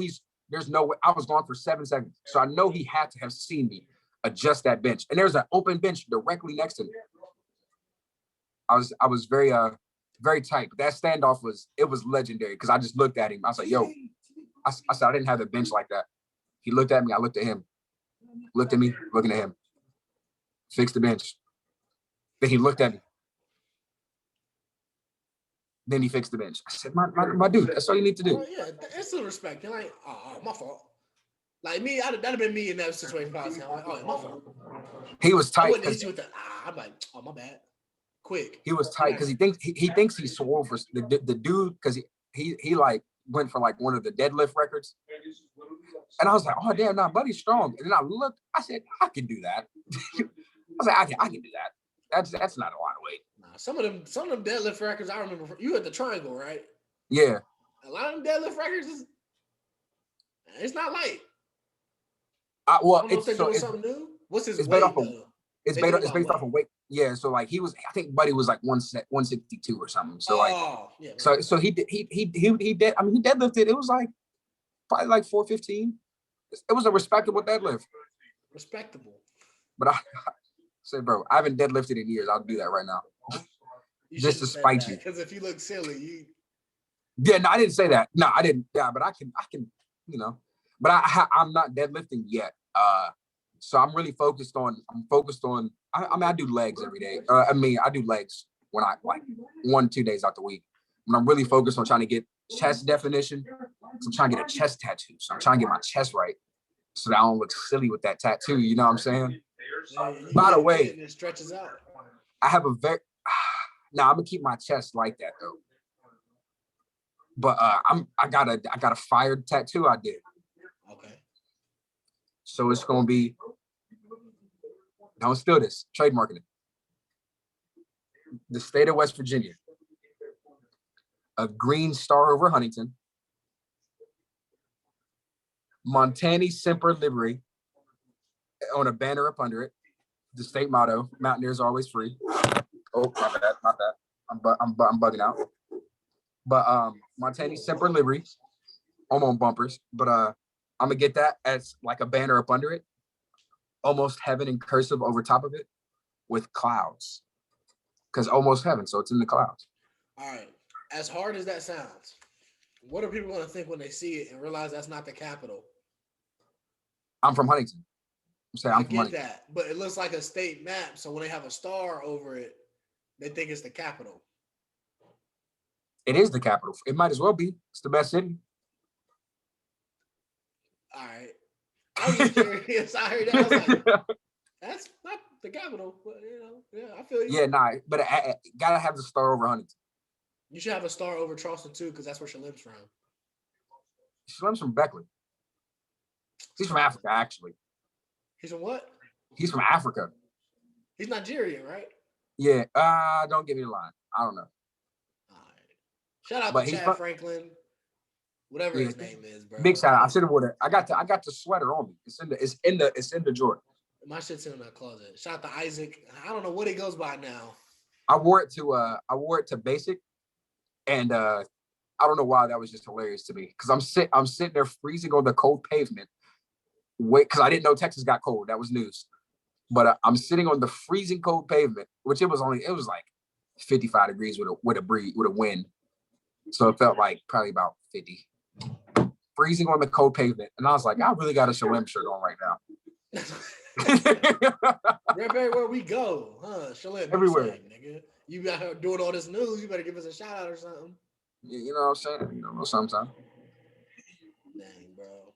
Speaker 2: there's no way. I was gone for 7 seconds. So I know he had to have seen me adjust that bench. And there's an open bench directly next to me. I was very very tight. But that standoff was legendary because I just looked at him. I was like, yo, I said I didn't have a bench like that. He looked at me. I looked at him. Looked at me. Looking at him. Fixed the bench. Then he looked at me. Then he fixed the bench. I said, my dude, that's all you need to do.
Speaker 1: Oh, yeah, it's still respect. You're like, my fault. Like me, that'd have been me in that situation. I'm like, oh, my fault.
Speaker 2: He was tight.
Speaker 1: I wouldn't hit you with the, I'm like, oh, my bad. Quick.
Speaker 2: He was tight because he thinks he swore for the dude because he like went for like one of the deadlift records. And I was like, oh damn, nah, buddy's strong. And then I looked, I said, I can do that. I was like, I can do that. That's not a lot of weight.
Speaker 1: Nah, some of them deadlift records I remember. You had the triangle, right?
Speaker 2: Yeah.
Speaker 1: A lot of them deadlift records it's not light.
Speaker 2: It's
Speaker 1: something new. What's his
Speaker 2: it's
Speaker 1: weight?
Speaker 2: It's based off of weight. Yeah, so like I think Buddy was like 162 or something. So
Speaker 1: yeah.
Speaker 2: So he did. I mean, he deadlifted. It was like probably like 415. It was a respectable deadlift.
Speaker 1: Respectable.
Speaker 2: But I say, bro, I haven't deadlifted in years. I'll do that right now. Just to spite you.
Speaker 1: Because if you look silly, you.
Speaker 2: Yeah, no, I didn't say that. No, I didn't. Yeah, but I can, But I'm not deadlifting yet. So I'm really focused on. I do legs every day. I do legs when I like 1-2 days out the week. When I'm really focused on trying to get chest definition. So I'm trying to get a chest tattoo. So I'm trying to get my chest right, so that I don't look silly with that tattoo. You know what I'm saying? By the way,
Speaker 1: it stretches out.
Speaker 2: I have a very. Now I'm gonna keep my chest like that though. But I got a fired tattoo I did.
Speaker 1: Okay.
Speaker 2: So it's gonna be. Don't steal this. Trademarking it. The state of West Virginia. A green star over Huntington. Montani Semper Liberi on a banner up under it. The state motto: Mountaineers always free. Oh, my bad. I'm bugging out. But Montani Semper Liberi. I'm on bumpers, but I'm gonna get that as like a banner up under it. Almost heaven in cursive over top of it with clouds. Because almost heaven, so it's in the clouds.
Speaker 1: All right. As hard as that sounds, what are people going to think when they see it and realize that's not the capital?
Speaker 2: I'm from Huntington.
Speaker 1: I get that, but it looks like a state map. So when they have a star over it, they think it's the capital.
Speaker 2: It is the capital. It might as well be. It's the best city.
Speaker 1: All right. I was just curious. I heard that. I was like, that's not the capital, but yeah, I feel you.
Speaker 2: Yeah, nah, but I gotta have the star over Huntington.
Speaker 1: You should have a star over Charleston too, because that's where Shalim's from.
Speaker 2: Shalim's from Beckley. He's from Africa, actually.
Speaker 1: He's from what?
Speaker 2: He's from Africa.
Speaker 1: He's Nigerian, right?
Speaker 2: Yeah. Don't give me the line. I don't know.
Speaker 1: All right. Shout out
Speaker 2: But
Speaker 1: to
Speaker 2: he's
Speaker 1: Chad Franklin, whatever his
Speaker 2: Yeah.
Speaker 1: name is, bro.
Speaker 2: Big shout out. I should have worn it. I got the sweater on me. It's in the drawer.
Speaker 1: My shit's in that closet. Shout out to Isaac. I don't know what he goes by now.
Speaker 2: I wore it to basic, and I don't know why that was just hilarious to me because I'm sitting there freezing on the cold pavement. Wait, because I didn't know Texas got cold. That was news. But I'm sitting on the freezing cold pavement, which it was like 55 degrees with a wind, so it felt like probably about 50. Freezing on the cold pavement, and I was like, I really got a Shalim shirt on right now.
Speaker 1: Everywhere we go, huh? Shalim,
Speaker 2: Everywhere.
Speaker 1: Saying, nigga. You got her doing all this news. You better give us a shout out or something.
Speaker 2: You know what I'm saying? You know, sometimes.
Speaker 1: Dang, bro.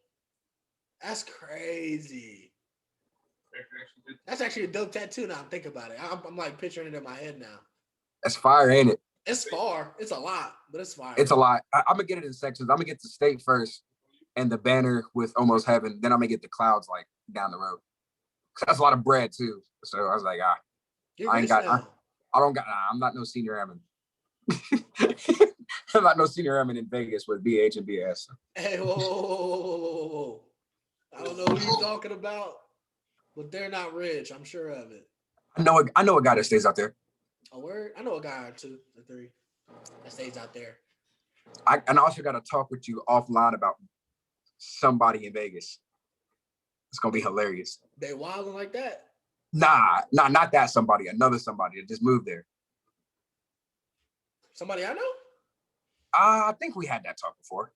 Speaker 1: That's crazy. That's actually a dope tattoo now I'm thinking about it. I'm like picturing it in my head now.
Speaker 2: That's fire, ain't it?
Speaker 1: It's far. It's a lot, but it's fire.
Speaker 2: It's a lot. I'm gonna get it in sections. I'm gonna get the state first and the banner with Almost Heaven. Then I'm gonna get the clouds like down the road. That's a lot of bread too. So I was like,
Speaker 1: I ain't got.
Speaker 2: I'm not no senior airman. I'm not no senior airman in Vegas with BH and BS.
Speaker 1: Hey, whoa. I don't know who you're talking about, but they're not rich. I'm sure of it.
Speaker 2: I know a guy that stays out there.
Speaker 1: A word? I know a guy or two or three that stays out there.
Speaker 2: I also got to talk with you offline about somebody in Vegas. It's gonna be hilarious.
Speaker 1: They wilding like that?
Speaker 2: Nah, not that somebody. Another somebody that just moved there.
Speaker 1: Somebody I know?
Speaker 2: I think we had that talk before.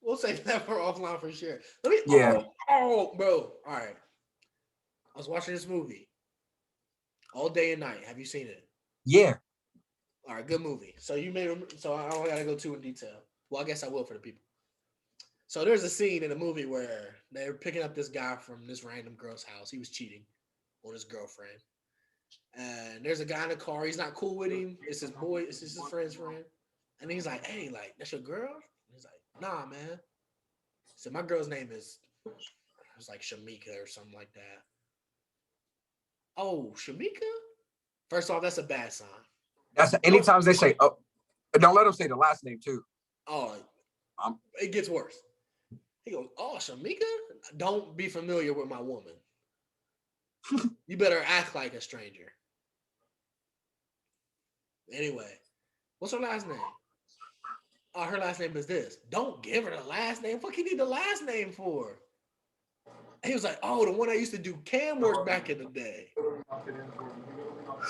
Speaker 1: We'll save that for offline for sure. Let me.
Speaker 2: Yeah.
Speaker 1: Oh, bro. All right. I was watching this movie, All Day and Night. Have you seen it?
Speaker 2: Yeah.
Speaker 1: All right, good movie. So I don't gotta go too in detail. Well, I guess I will for the people. So there's a scene in the movie where they're picking up this guy from this random girl's house. He was cheating on his girlfriend. And there's a guy in the car. He's not cool with him. It's his boy. It's his friend's friend. And he's like, hey, like, that's your girl? And he's like, nah, man. He said, my girl's name is, it's like Shamika or something like that. Oh, Shamika? First off, that's a bad sign.
Speaker 2: That's anytime they say, oh, don't let them say the last name too.
Speaker 1: Oh, it gets worse. He goes, oh, Shamika? Don't be familiar with my woman. You better act like a stranger. Anyway, what's her last name? Oh, her last name is this. Don't give her the last name. Fuck, you need the last name for? He was like, oh, the one I used to do cam work back in the day.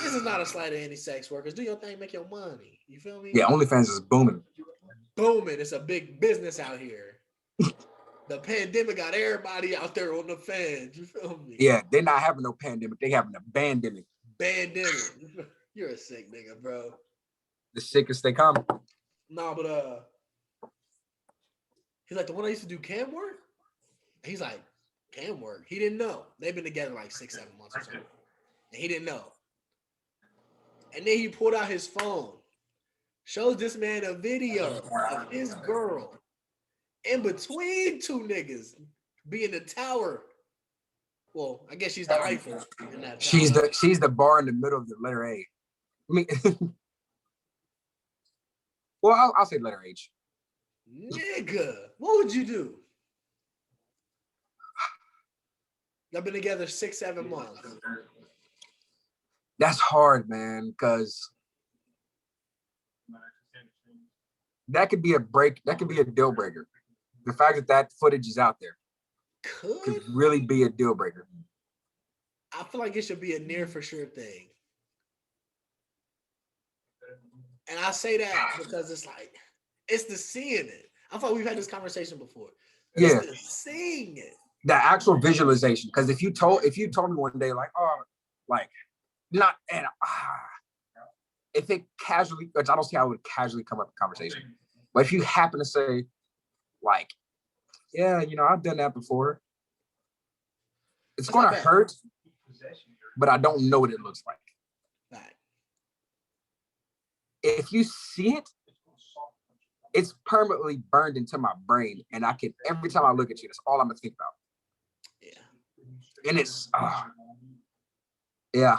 Speaker 1: This is not a slight at any sex workers. Do your thing, make your money. You feel me?
Speaker 2: Yeah, OnlyFans is booming.
Speaker 1: Booming. It's a big business out here. The pandemic got everybody out there on the fans. You feel me?
Speaker 2: Yeah, they're not having no pandemic. They having a bandemic.
Speaker 1: Bandemic. You're a sick nigga, bro.
Speaker 2: The sickest they come.
Speaker 1: Nah, but he's like, the one I used to do cam work? He's like, cam work? He didn't know. They've been together like 6-7 months or something. And he didn't know. And then he pulled out his phone, shows this man a video of his girl in between two niggas be in the tower. Well, I guess she's the Eiffel in that tower.
Speaker 2: She's the bar in the middle of the letter A. I mean, well, I'll say letter H.
Speaker 1: Nigga, what would you do? Y'all been together 6-7 months.
Speaker 2: That's hard, man, because that could be a break. That could be a deal breaker. The fact that footage is out there could really be a deal breaker.
Speaker 1: I feel like it should be a near for sure thing. And I say that because it's like, it's the seeing it. I thought we've had this conversation before.
Speaker 2: Yeah.
Speaker 1: It's the seeing it.
Speaker 2: The actual visualization. Because if you told me one day, like, oh, like, not, and if it casually, which I don't see how it would casually come up in conversation, but if you happen to say, like, yeah, I've done that before. It's
Speaker 1: That's
Speaker 2: going
Speaker 1: not
Speaker 2: to
Speaker 1: bad.
Speaker 2: hurt, but I don't know what it looks like.
Speaker 1: Right.
Speaker 2: If you see it, it's permanently burned into my brain, and every time I look at you, that's all I'm gonna think about.
Speaker 1: Yeah.
Speaker 2: And it's, yeah.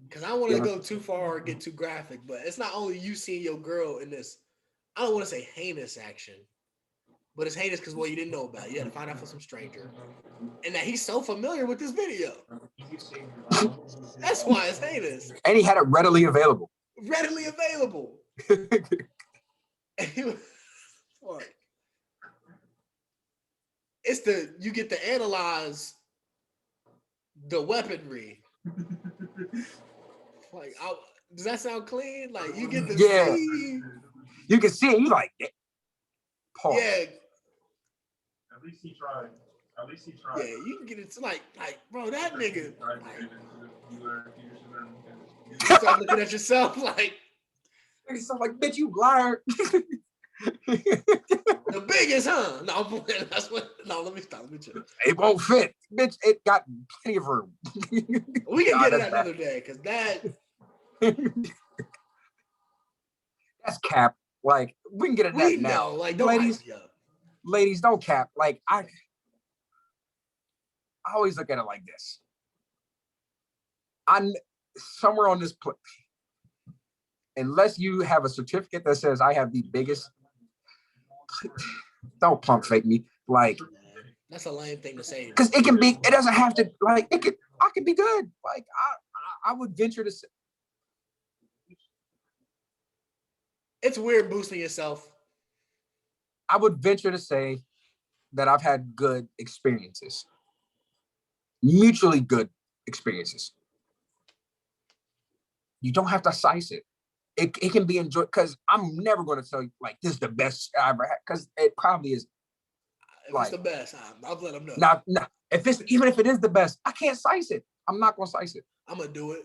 Speaker 1: Because I don't want to go too far or get too graphic, but it's not only you seeing your girl in this, I don't want to say heinous action, but it's heinous because, well, you didn't know about it. You had to find out from some stranger. And that he's so familiar with this video. That's why it's heinous.
Speaker 2: And he had it readily available.
Speaker 1: Readily available. And he was, what? You get to analyze the weaponry. Like, does that sound clean? Like, you get to see.
Speaker 2: You can see it. You like, pause.
Speaker 1: Yeah.
Speaker 3: At least he tried.
Speaker 1: Yeah, you can get it to like, bro, that nigga. You start looking at yourself like.
Speaker 2: So like, bitch, you liar.
Speaker 1: The biggest, huh? No, I'm playing. Let me stop. Let me chill.
Speaker 2: It won't fit. Bitch, it got plenty of room.
Speaker 1: We can get it another day, because that.
Speaker 2: That's cap. Like, we can get it that now.
Speaker 1: Like, don't
Speaker 2: ladies, don't cap. Like, I always look at it like this. I'm somewhere on this place. Unless you have a certificate that says I have the biggest, don't pump fake me. Like,
Speaker 1: that's a lame thing to say.
Speaker 2: Because it doesn't have to, like, I could be good. Like, I would venture to say.
Speaker 1: It's weird boosting yourself.
Speaker 2: I would venture to say that I've had good experiences. Mutually good experiences. You don't have to size it. It can be enjoyed, because I'm never going to tell you, like, this is the best I ever had, because it probably is.
Speaker 1: If it's the best, I'll let them know.
Speaker 2: Now, even if it is the best, I can't size it. I'm not going to size it.
Speaker 1: I'm going to do it.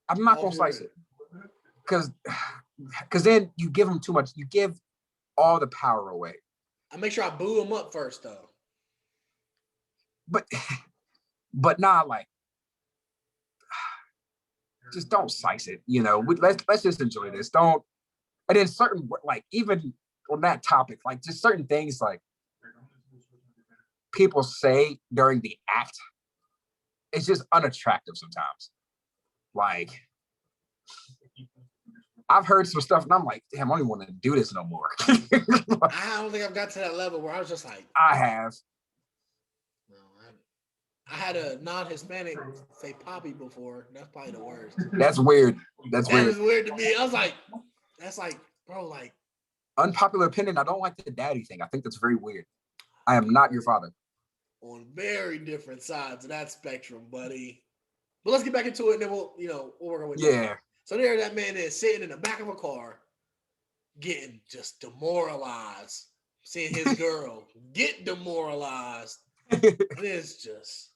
Speaker 2: I'm not going to size it. Because then you give them too much. You give all the power away.
Speaker 1: I make sure I boo them up first, though.
Speaker 2: But nah, like, just don't size it. Let's just enjoy this. Don't. And then certain, like, even on that topic, like, just certain things like people say during the act, it's just unattractive sometimes. Like, I've heard some stuff and I'm like, damn, I don't even want to do this no more.
Speaker 1: I don't think I've got to that level where I was just like,
Speaker 2: I have.
Speaker 1: No, I had a non-Hispanic say Poppy before. That's probably the worst.
Speaker 2: That's weird. That
Speaker 1: is weird to me. I was like, that's like, bro, like.
Speaker 2: Unpopular opinion, I don't like the daddy thing. I think that's very weird. I am not your father.
Speaker 1: On very different sides of that spectrum, buddy. But let's get back into it, and then we'll work on it.
Speaker 2: Yeah.
Speaker 1: So there that man is sitting in the back of a car, getting just demoralized, seeing his girl get demoralized. And it's just.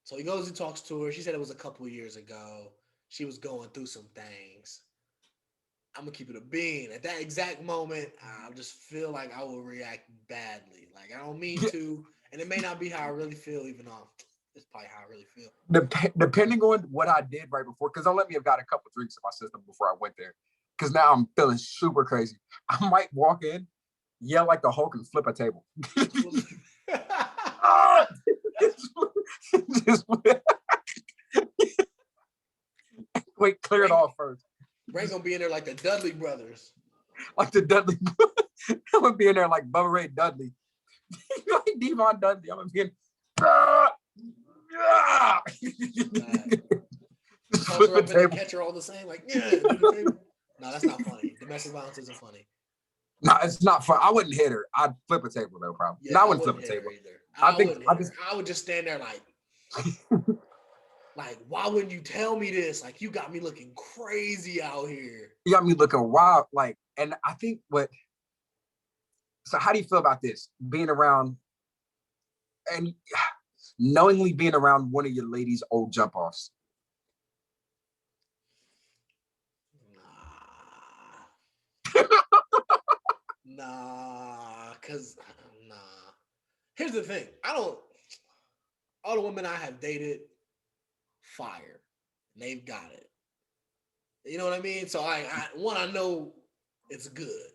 Speaker 1: So he goes and talks to her. She said it was a couple of years ago. She was going through some things. I'm going to keep it a bean. At that exact moment, I just feel like I will react badly. Like, I don't mean to, and it may not be how I really feel, even though it's probably how I really feel.
Speaker 2: Depending on what I did right before, because don't let me have got a couple of drinks in my system before I went there, because now I'm feeling super crazy. I might walk in, yell like the Hulk, and flip a table. Wait, clear it off first.
Speaker 1: Ray gonna be in there like the Dudley brothers.
Speaker 2: Like the Dudley. I'm gonna be in there like Bubba Ray Dudley. Like Devon Dudley. I'm gonna be in.
Speaker 1: Flip the table. Catch her all the same. Like, yeah. No, that's not funny. Domestic violence isn't funny.
Speaker 2: No, it's not fun. I wouldn't hit her. I'd flip a table though, probably.
Speaker 1: Yeah,
Speaker 2: no, I wouldn't flip a table
Speaker 1: either. I would just stand there like, like, why wouldn't you tell me this? Like, you got me looking crazy out here.
Speaker 2: You got me looking wild. Like, and I think so how do you feel about this? Being around and knowingly being around one of your ladies' old jump offs?
Speaker 1: nah. Here's the thing. All the women I have dated, fire. They've got it. You know what I mean? So I know it's good.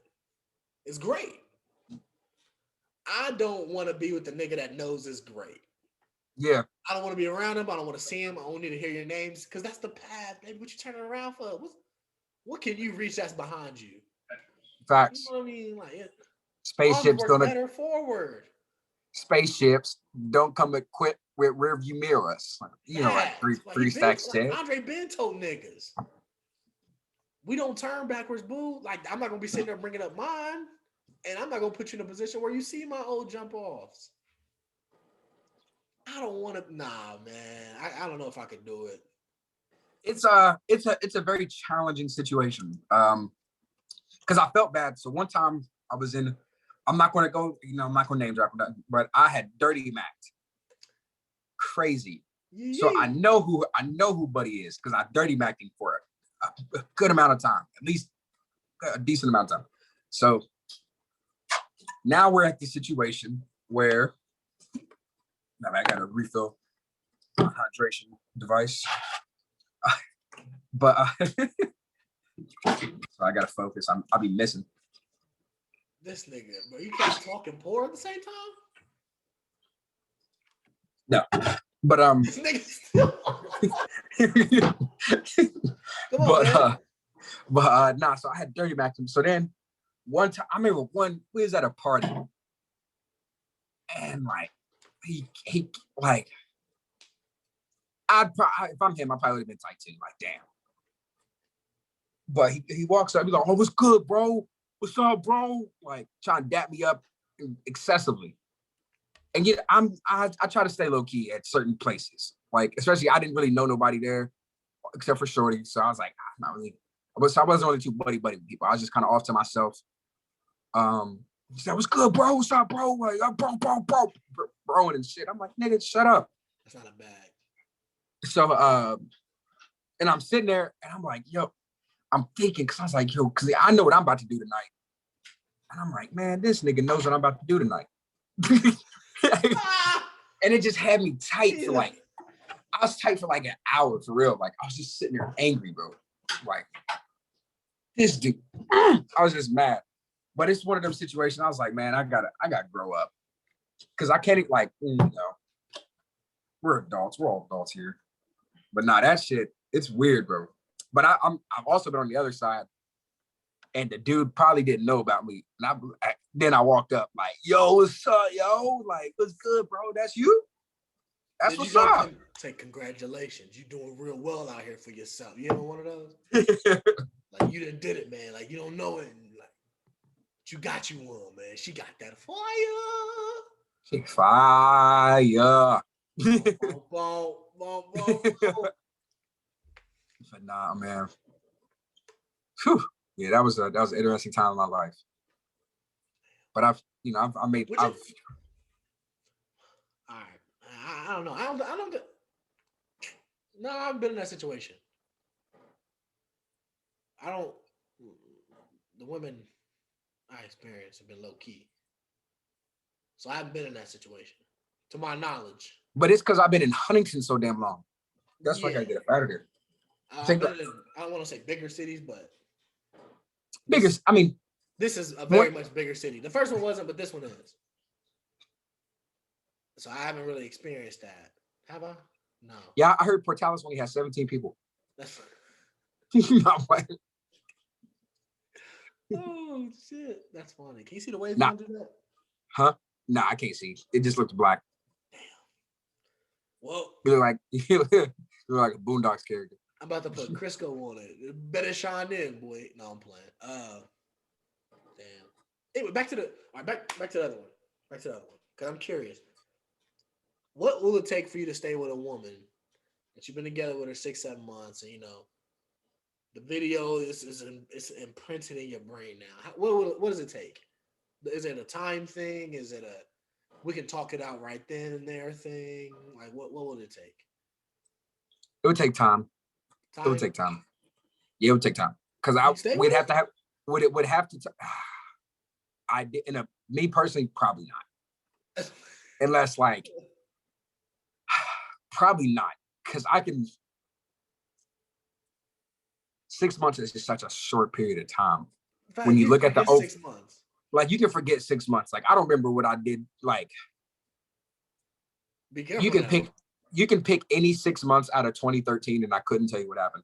Speaker 1: It's great. I don't want to be with the nigga that knows it's great.
Speaker 2: Yeah.
Speaker 1: I don't want to be around him. I don't want to see him. I don't need to hear your names because that's the path, baby. What you turning around for? What can you reach that's behind you?
Speaker 2: Facts.
Speaker 1: You know what I mean? Like
Speaker 2: Spaceships
Speaker 1: better forward.
Speaker 2: Spaceships don't come equipped with rearview mirrors. You know, like three stacks
Speaker 1: like Andre Ben told niggas. We don't turn backwards, boo. Like, I'm not gonna be sitting there bringing up mine, and I'm not gonna put you in a position where you see my old jump offs. I don't want to. Nah, man. I don't know if I could do it.
Speaker 2: It's a very challenging situation. Because I felt bad. So one time I was in. I'm not gonna go. I'm not gonna name drop that, but I had dirty Mac. Crazy. Yeah. So I know who Buddy is because I dirty Macked him for a good amount of time, at least a decent amount of time. So now we're at the situation where I got to refill my hydration device, but so I got to focus. I'll be missing
Speaker 1: this nigga, bro. You can't talk and pour at the same time.
Speaker 2: No, but
Speaker 1: this nigga still. Come on,
Speaker 2: but nah. So I had dirty Mac. So then one time, I remember we was at a party, and like he like if I'm him, I probably would have been tight too. Like damn. But he walks up, he's like, "Oh, what's good, bro? What's up, bro?" Like trying to dap me up excessively. And yet I try to stay low key at certain places. Like especially I didn't really know nobody there except for Shorty. So I was like, not really. So I wasn't only two buddy people. I was just kind of off to myself. He said, "What's good, bro? What's up, bro? Like, bro, and shit." I'm like, "Nigga, shut up."
Speaker 1: That's not a bag.
Speaker 2: So and I'm sitting there and I'm like, yo, I'm thinking, cause I was like, yo, cause I know what I'm about to do tonight. And I'm like, man, this nigga knows what I'm about to do tonight. And it just had me tight for like, I was tight for like an hour for real. Like I was just sitting there angry, bro. Like this dude, I was just mad. But it's one of them situations. I was like, man, I gotta grow up. Cause I can't like, we're adults. We're all adults here. But nah, that shit, it's weird, bro. But I've also been on the other side. And the dude probably didn't know about me. And then I walked up like, yo, what's up, yo? Like, what's good, bro? That's you? That's what's up.
Speaker 1: Say, congratulations. You're doing real well out here for yourself. You know one of those? Like, you done did it, man. Like, you don't know it. And, like, you got you one, man. She got that fire.
Speaker 2: She fire. But nah, man. Whew. Yeah, that was an interesting time in my life. But I've made.
Speaker 1: All right, I don't know. I don't. No, I've been in that situation. The women I experienced have been low key, so I haven't been in that situation, to my knowledge.
Speaker 2: But it's because I've been in Huntington so damn long. That's why I gotta get up out of there.
Speaker 1: I don't want to say bigger cities, but
Speaker 2: biggest. I mean,
Speaker 1: this is a very much bigger city. The first one wasn't, but this one is. So I haven't really experienced that. Have I? No.
Speaker 2: Yeah, I heard Portales only has 17 people.
Speaker 1: That's oh shit, that's funny. Can you see the way you do that?
Speaker 2: Huh? Nah, I can't see. It just looks black.
Speaker 1: Damn. Well,
Speaker 2: you look like a Boondocks character.
Speaker 1: I'm about to put Crisco on it. Better shine in, boy. No, I'm playing. Damn. Anyway, back to the other one. Back to the other one. Because I'm curious. What will it take for you to stay with a woman that you've been together with her 6-7 months, and the video is imprinted in your brain now? What does it take? Is it a time thing? Is it we can talk it out right then and there thing? Like what would it take?
Speaker 2: It would take time. It would take time. Yeah, it would take time. Because we'd have to have I did. Me personally, probably not. Unless like, probably not, because I can. 6 months is just such a short period of time.
Speaker 1: In fact,
Speaker 2: When you look at the
Speaker 1: 6 months,
Speaker 2: like you can forget 6 months. Like I don't remember what I did. Like
Speaker 1: be careful.
Speaker 2: You can pick any 6 months out of 2013, and I couldn't tell you what happened.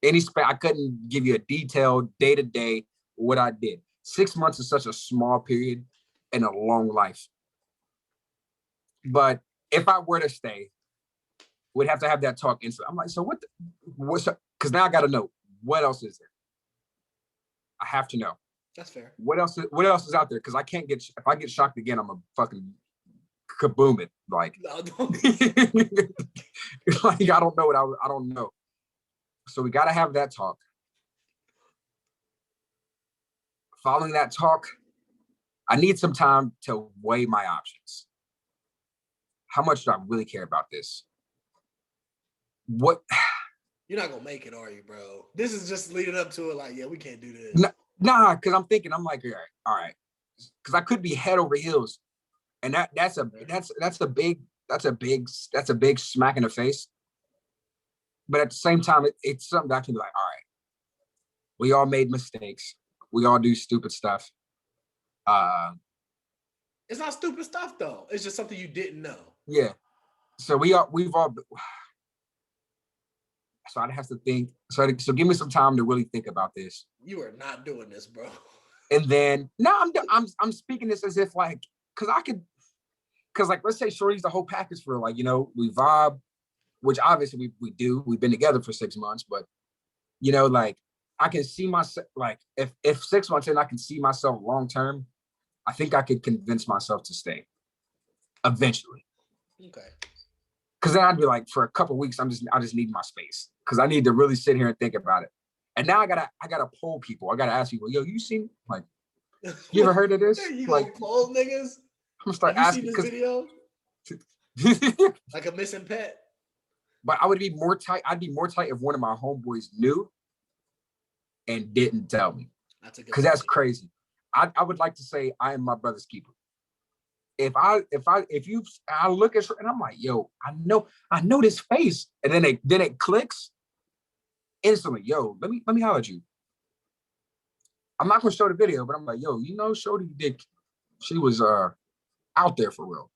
Speaker 2: I couldn't give you a detailed day to day what I did. 6 months is such a small period in a long life. But if I were to stay, we'd have to have that talk instantly. I'm like, so what's because now I got to know what else is there. I have to know.
Speaker 1: That's fair.
Speaker 2: What else is out there? Because I can't if I get shocked again, I'm a fucking kaboom it. Like,
Speaker 1: No, don't.
Speaker 2: like I don't know I don't know. So we got to have that talk. Following that talk, I need some time to weigh my options. How much do I really care about this? What?
Speaker 1: You're not gonna make it, are you, bro? This is just leading up to it. Like, yeah, we can't do this.
Speaker 2: Nah, because I'm like, all right, because I could be head over heels, and that's a big smack in the face. But at the same time, it's something that I can be like, all right, we all made mistakes, we all do stupid stuff.
Speaker 1: It's not stupid stuff though. It's just something you didn't know.
Speaker 2: Yeah. So we've all. So I'd have to think. So give me some time to really think about this.
Speaker 1: You are not doing this, bro.
Speaker 2: And then I'm speaking this as if like, because like let's say Shorty's the whole package for like, we vibe, which obviously we do. We've been together for 6 months, but like I can see myself like if 6 months in I can see myself long term, I think I could convince myself to stay eventually.
Speaker 1: Okay.
Speaker 2: Because then I'd be like, for a couple of weeks, I just need my space because I need to really sit here and think about it. And now I gotta poll people. I gotta ask people, yo, you seen like, you ever heard of this?
Speaker 1: You
Speaker 2: like,
Speaker 1: gonna poll niggas?
Speaker 2: I'm gonna start
Speaker 1: Have
Speaker 2: asking.
Speaker 1: you seen this video? Like a missing pet.
Speaker 2: But I would be more tight. I'd be more tight if one of my homeboys knew and didn't tell me.
Speaker 1: That's a good.
Speaker 2: Because that's crazy. I would like to say I am my brother's keeper. If I look at her and I'm like, yo, I know this face, and then it clicks instantly. Yo, let me holler at you. I'm not gonna show the video, but I'm like, yo, Shorty did. She was out there for real.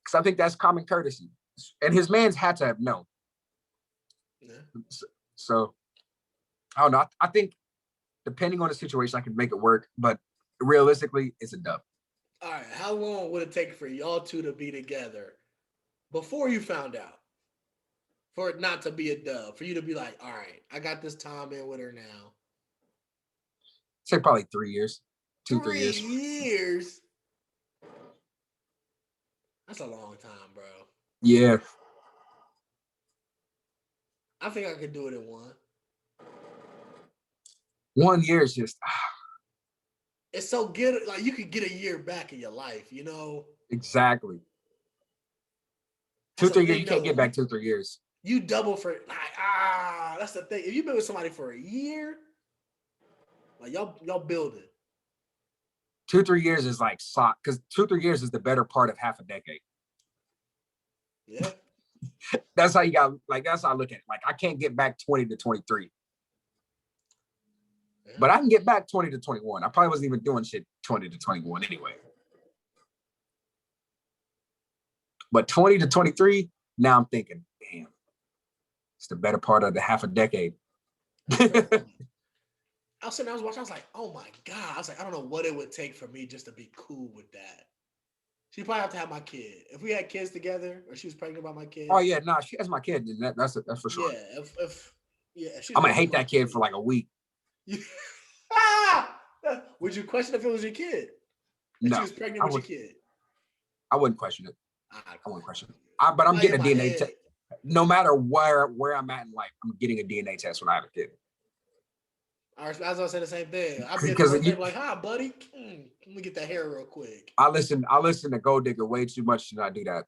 Speaker 2: Because I think that's common courtesy, and his man's had to have known.
Speaker 1: Yeah.
Speaker 2: So I don't know. I think depending on the situation, I can make it work, but realistically, it's a dub.
Speaker 1: All right, how long would it take for y'all two to be together before you found out? For it not to be a dub, for you to be like, all right, I got this time in with her now.
Speaker 2: Say probably 3 years.
Speaker 1: 3 years? That's a long time, bro.
Speaker 2: Yeah.
Speaker 1: I think I could do it in one.
Speaker 2: 1 year is just...
Speaker 1: It's so good. Like, you could get a year back in your life,
Speaker 2: Exactly. 2-3 years, you can't get back 2-3 years.
Speaker 1: You double for like, that's the thing. If you've been with somebody for a year, like y'all building.
Speaker 2: 2-3 years is like sock, because 2-3 years is the better part of half a decade.
Speaker 1: Yeah.
Speaker 2: That's how that's how I look at it. Like, I can't get back 20 to 23. Yeah. But I can get back 20 to 21. I probably wasn't even doing shit 20 to 21 anyway. But 20 to 23, now I'm thinking, damn, it's the better part of the half a decade.
Speaker 1: I was watching, I was like, oh my God. I was like, I don't know what it would take for me just to be cool with that. She'd probably have to have my kid. If we had kids together, or she was pregnant by my kid.
Speaker 2: Oh yeah, nah, she has my kid. That's for sure.
Speaker 1: Yeah, if
Speaker 2: I'm gonna hate that kid for like a week.
Speaker 1: Would you question if it was your kid? If she was pregnant with your kid?
Speaker 2: I wouldn't question it. I wouldn't question it. But I'm getting a DNA test. No matter where I'm at in life, I'm getting a DNA test when I have a kid.
Speaker 1: As I say the same thing. I'll be like, hi, buddy. Let me get that hair real quick.
Speaker 2: I listen to Gold Digger way too much to not do that.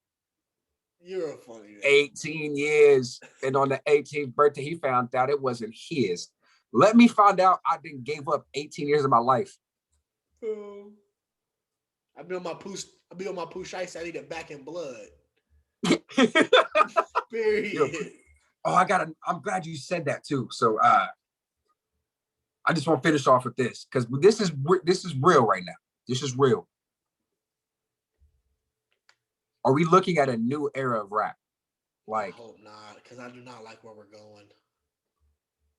Speaker 1: You're a funny man.
Speaker 2: 18 years. And on the 18th birthday, he found out it wasn't his. Let me find out I didn't gave up 18 years of my life.
Speaker 1: I be on my Pooh. I be on my Pooh Shiesty. I need it back in blood. Period.
Speaker 2: Yo, I'm glad you said that too. So I just want to finish off with this because this is real right now. This is real. Are we looking at a new era of rap? Like,
Speaker 1: I hope not, because I do not like where we're going.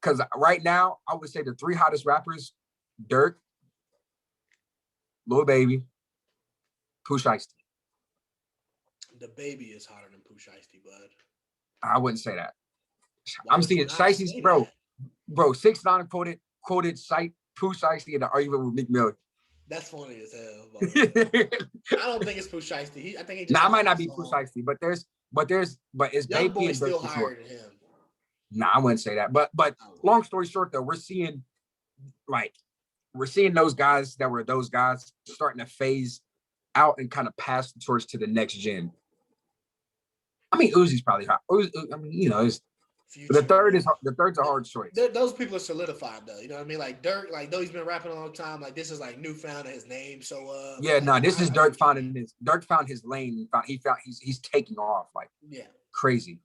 Speaker 2: Because right now, I would say the 3 hottest rappers: Dirk, Lil Baby, Pooh Shiesty.
Speaker 1: The Baby is hotter than Pooh Shiesty, bud.
Speaker 2: I wouldn't say that.
Speaker 1: Why
Speaker 2: I'm
Speaker 1: would you
Speaker 2: seeing
Speaker 1: not
Speaker 2: Shiesty's,
Speaker 1: say
Speaker 2: bro.
Speaker 1: that?
Speaker 2: Bro, 6ix9ine quoted Pooh Shiesty in the argument with Meek Mill.
Speaker 1: That's funny as hell. I don't think it's Pooh Shiesty. I think he just.
Speaker 2: Nah, it might not be Pooh Shiesty, but it's
Speaker 1: Young
Speaker 2: Baby
Speaker 1: Boy
Speaker 2: and Dirk
Speaker 1: still
Speaker 2: for
Speaker 1: higher
Speaker 2: sure.
Speaker 1: than him.
Speaker 2: Nah, I wouldn't say that. But long story short, though, we're seeing those guys that were those guys starting to phase out and kind of pass the torch to the next gen. I mean, Uzi's probably hot. I mean, you know,
Speaker 1: Future,
Speaker 2: the third's a hard choice.
Speaker 1: Those people are solidified though. You know what I mean? Like Dirk, like though he's been rapping a long time, like this is like newfound his name. So
Speaker 2: yeah,
Speaker 1: like,
Speaker 2: no, this is Dirk finding his. Dirk found his lane. He's taking off like crazy.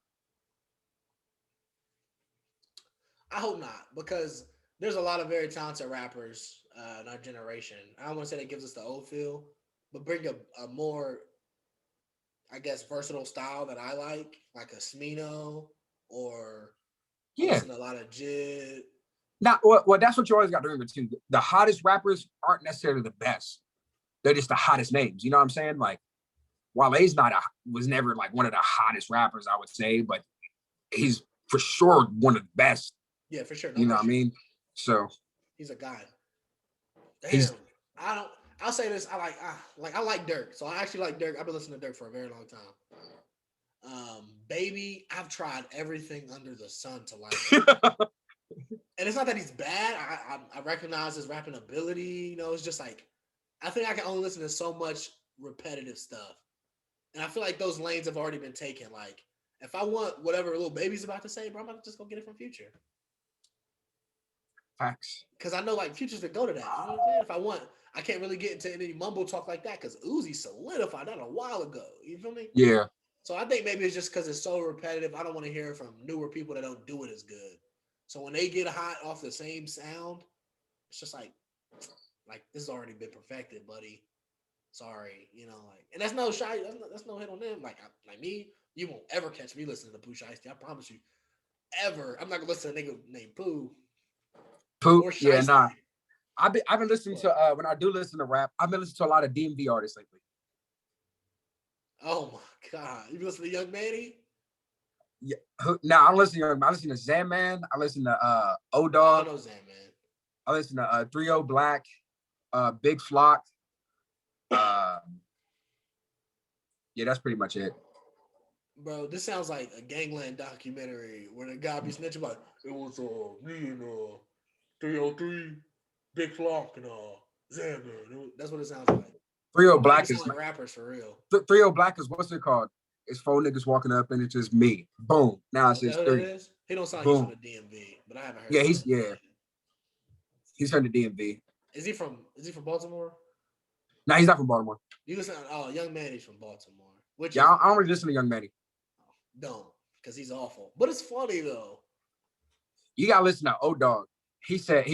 Speaker 1: I hope not, because there's a lot of very talented rappers in our generation. I don't want to say that gives us the old feel, but bring a more, I guess, versatile style that I like a Smino or I listen to a lot of Jid.
Speaker 2: Now, well, that's what you always got to remember too. The hottest rappers aren't necessarily the best; they're just the hottest names. You know what I'm saying? Like, Wale's was never like one of the hottest rappers, I would say, but he's for sure one of the best.
Speaker 1: Yeah, for sure.
Speaker 2: No, you know what I mean? So
Speaker 1: he's a guy. Damn, I'll say this. I like Dirk. So I actually like Dirk. I've been listening to Dirk for a very long time. Baby, I've tried everything under the sun to like him. And it's not that he's bad. I recognize his rapping ability. You know, it's just like I think I can only listen to so much repetitive stuff. And I feel like those lanes have already been taken. Like, if I want whatever Lil Baby's about to say, bro, I'm about to just go get it from Future.
Speaker 2: Facts.
Speaker 1: Because I know like Future's to go to that. You know what I'm saying? If I want, I can't really get into any mumble talk like that because Uzi solidified that a while ago. You feel me?
Speaker 2: Yeah.
Speaker 1: So I think maybe it's just because it's so repetitive. I don't want to hear it from newer people that don't do it as good. So when they get hot off the same sound, it's just like this has already been perfected, buddy. Sorry, you know, like, and that's no shy. That's no hit on them. Like me, you won't ever catch me listening to Pooh Shiesty. I promise you. Ever, I'm not gonna listen to a nigga named Pooh.
Speaker 2: Yeah, nah. I've been listening to when I do listen to rap, I've been listening to a lot of DMV artists lately.
Speaker 1: Oh my god, you listen to Young Manny?
Speaker 2: Yeah, no, I listen to Zaman. I listen to O Dog.
Speaker 1: I know Zaman.
Speaker 2: I listen to 3 Black, Big Flock. Yeah, that's pretty much it.
Speaker 1: Bro, this sounds like a Gangland documentary where the guy be snitching about it was me and 303, Big Flock and Zaman. That's what it sounds like.
Speaker 2: 3 Black is
Speaker 1: like rappers for real.
Speaker 2: 3 Black is what's it called? It's 4 niggas walking up and it's just me. Boom. Now it's just 3.
Speaker 1: He don't sound like he's from the DMV, but I haven't heard.
Speaker 2: Yeah, he's from the DMV.
Speaker 1: Is he from Baltimore?
Speaker 2: No, he's not from Baltimore.
Speaker 1: You listen Young Manny's from Baltimore. I
Speaker 2: don't really listen to Young Manny.
Speaker 1: Don't, because he's awful. But it's funny though. You
Speaker 2: gotta listen to O Dog. He said,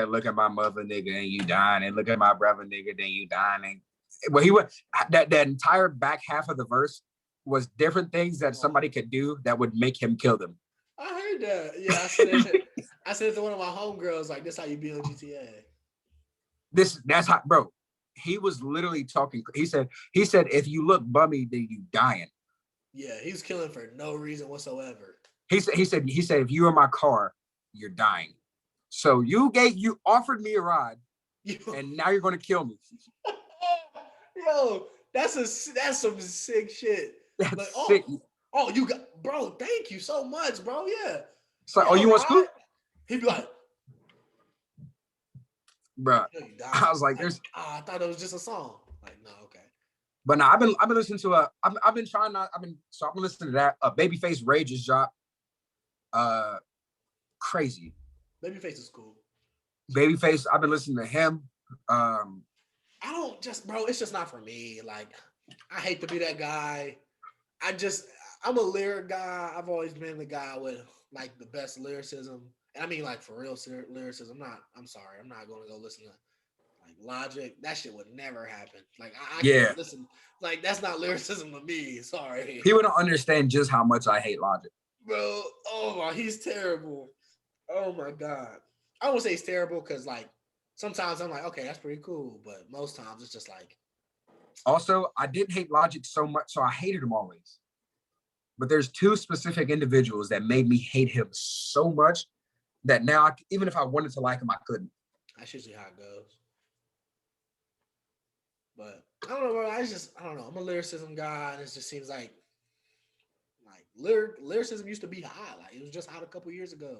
Speaker 2: look at my mother, nigga, and you dying, and look at my brother, nigga, then you dying. Well, he was that entire back half of the verse was different things that somebody could do that would make him kill them.
Speaker 1: I heard that. Yeah, I said that. I said it to one of my homegirls, like, this how you be on GTA.
Speaker 2: That's how, bro. He was literally talking. He said, if you look bummy, then you dying.
Speaker 1: Yeah, he was killing for no reason whatsoever.
Speaker 2: He said, if you were in my car, you're dying. So you offered me a ride, and now you're going to kill me.
Speaker 1: Yo, that's some sick shit.
Speaker 2: That's
Speaker 1: like,
Speaker 2: sick.
Speaker 1: Oh, you got, bro. Thank you so much, bro. Yeah.
Speaker 2: It's like, you want scoop?
Speaker 1: He'd be like,
Speaker 2: bro. I was like, there's.
Speaker 1: I thought it was just a song. Like, no, okay.
Speaker 2: But no, I've been listening to I've been listening to that. Babyface Rage's drop. Crazy.
Speaker 1: Babyface is cool.
Speaker 2: Babyface, I've been listening to him.
Speaker 1: I don't just, bro. It's just not for me. Like, I hate to be that guy. I'm a lyric guy. I've always been the guy with like the best lyricism. And I mean, like for real lyricism. I'm sorry. I'm not going to go listen to like Logic. That shit would never happen. Like I
Speaker 2: Yeah.
Speaker 1: can't listen. Like that's not lyricism to me. Sorry,
Speaker 2: People don't understand just how much I hate Logic.
Speaker 1: bro. Oh my, he's terrible. Oh my god. I won't say he's terrible because like sometimes I'm like, okay, that's pretty cool, but most times it's just like,
Speaker 2: Also, I didn't hate Logic so much, so I hated him always. But there's two specific individuals that made me hate him so much that now, even if I wanted to like him, I couldn't.
Speaker 1: that's usually how it goes. But I don't know, bro. I don't know. I'm a lyricism guy, and it just seems like lyricism used to be hot. Like it was just hot a couple years ago.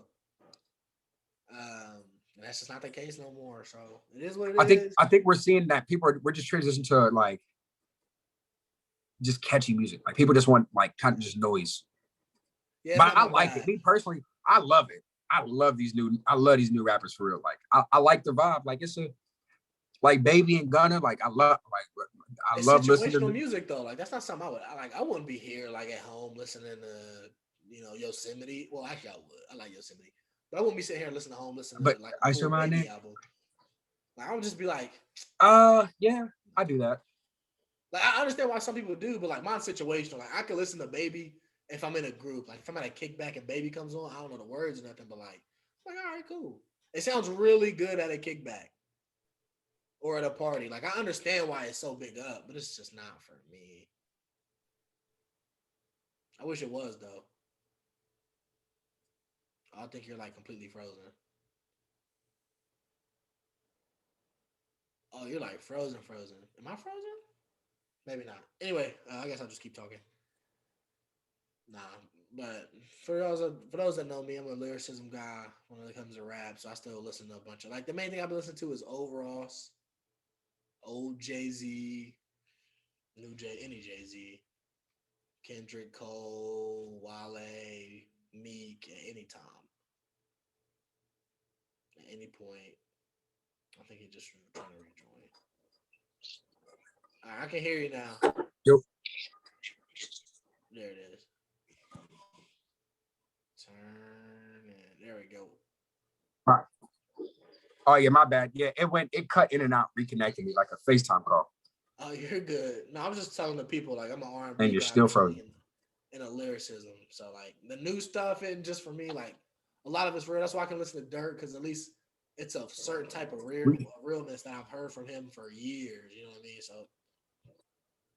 Speaker 1: And that's just not the case no more. So it is what it is.
Speaker 2: I think we're seeing that we're just transitioning to like just catchy music. Like people just want like kind of just noise.
Speaker 1: Yeah,
Speaker 2: but I like it. Me personally, I love it. I love these new rappers for real. Like I like the vibe. Like it's a like Baby and Gunna. Like I love listening to
Speaker 1: music though. Like that's not something I wouldn't be here like at home listening to Yosemite. Well, actually I would. I like Yosemite. But I wouldn't be sitting here listening to like
Speaker 2: I Still My Name
Speaker 1: album. Like I would just be like,
Speaker 2: yeah, I do that.
Speaker 1: Like I understand why some people do, but like my situation, like I can listen to Baby if I'm in a group. Like if I'm at a kickback and Baby comes on, I don't know the words or nothing, but like all right, cool. It sounds really good at a kickback or at a party. Like I understand why it's so big up, but it's just not for me. I wish it was though. I think you're like completely frozen. Oh, you're like frozen. Am I frozen? Maybe not. Anyway, I guess I'll just keep talking. Nah, but for those that know me, I'm a lyricism guy when it comes to rap. So I still listen to a bunch of like the main thing I've been listening to is Overalls, old Jay-Z, any Jay-Z, Kendrick Cole, Wale, Meek at any time. At any point. I think he just trying to rejoin. All right, I can hear you now.
Speaker 2: Yo.
Speaker 1: There it is. Turn it. There we go.
Speaker 2: All right. Oh yeah, my bad. Yeah, it cut in and out, reconnecting me like a FaceTime call.
Speaker 1: Oh, you're good. No, I'm just telling the people like I'm an R&B
Speaker 2: and you're
Speaker 1: guy
Speaker 2: still frozen.
Speaker 1: In a lyricism. So like the new stuff and just for me, like a lot of it's real. That's why I can listen to Dirt because at least it's a certain type of realness that I've heard from him for years. You know what I mean? So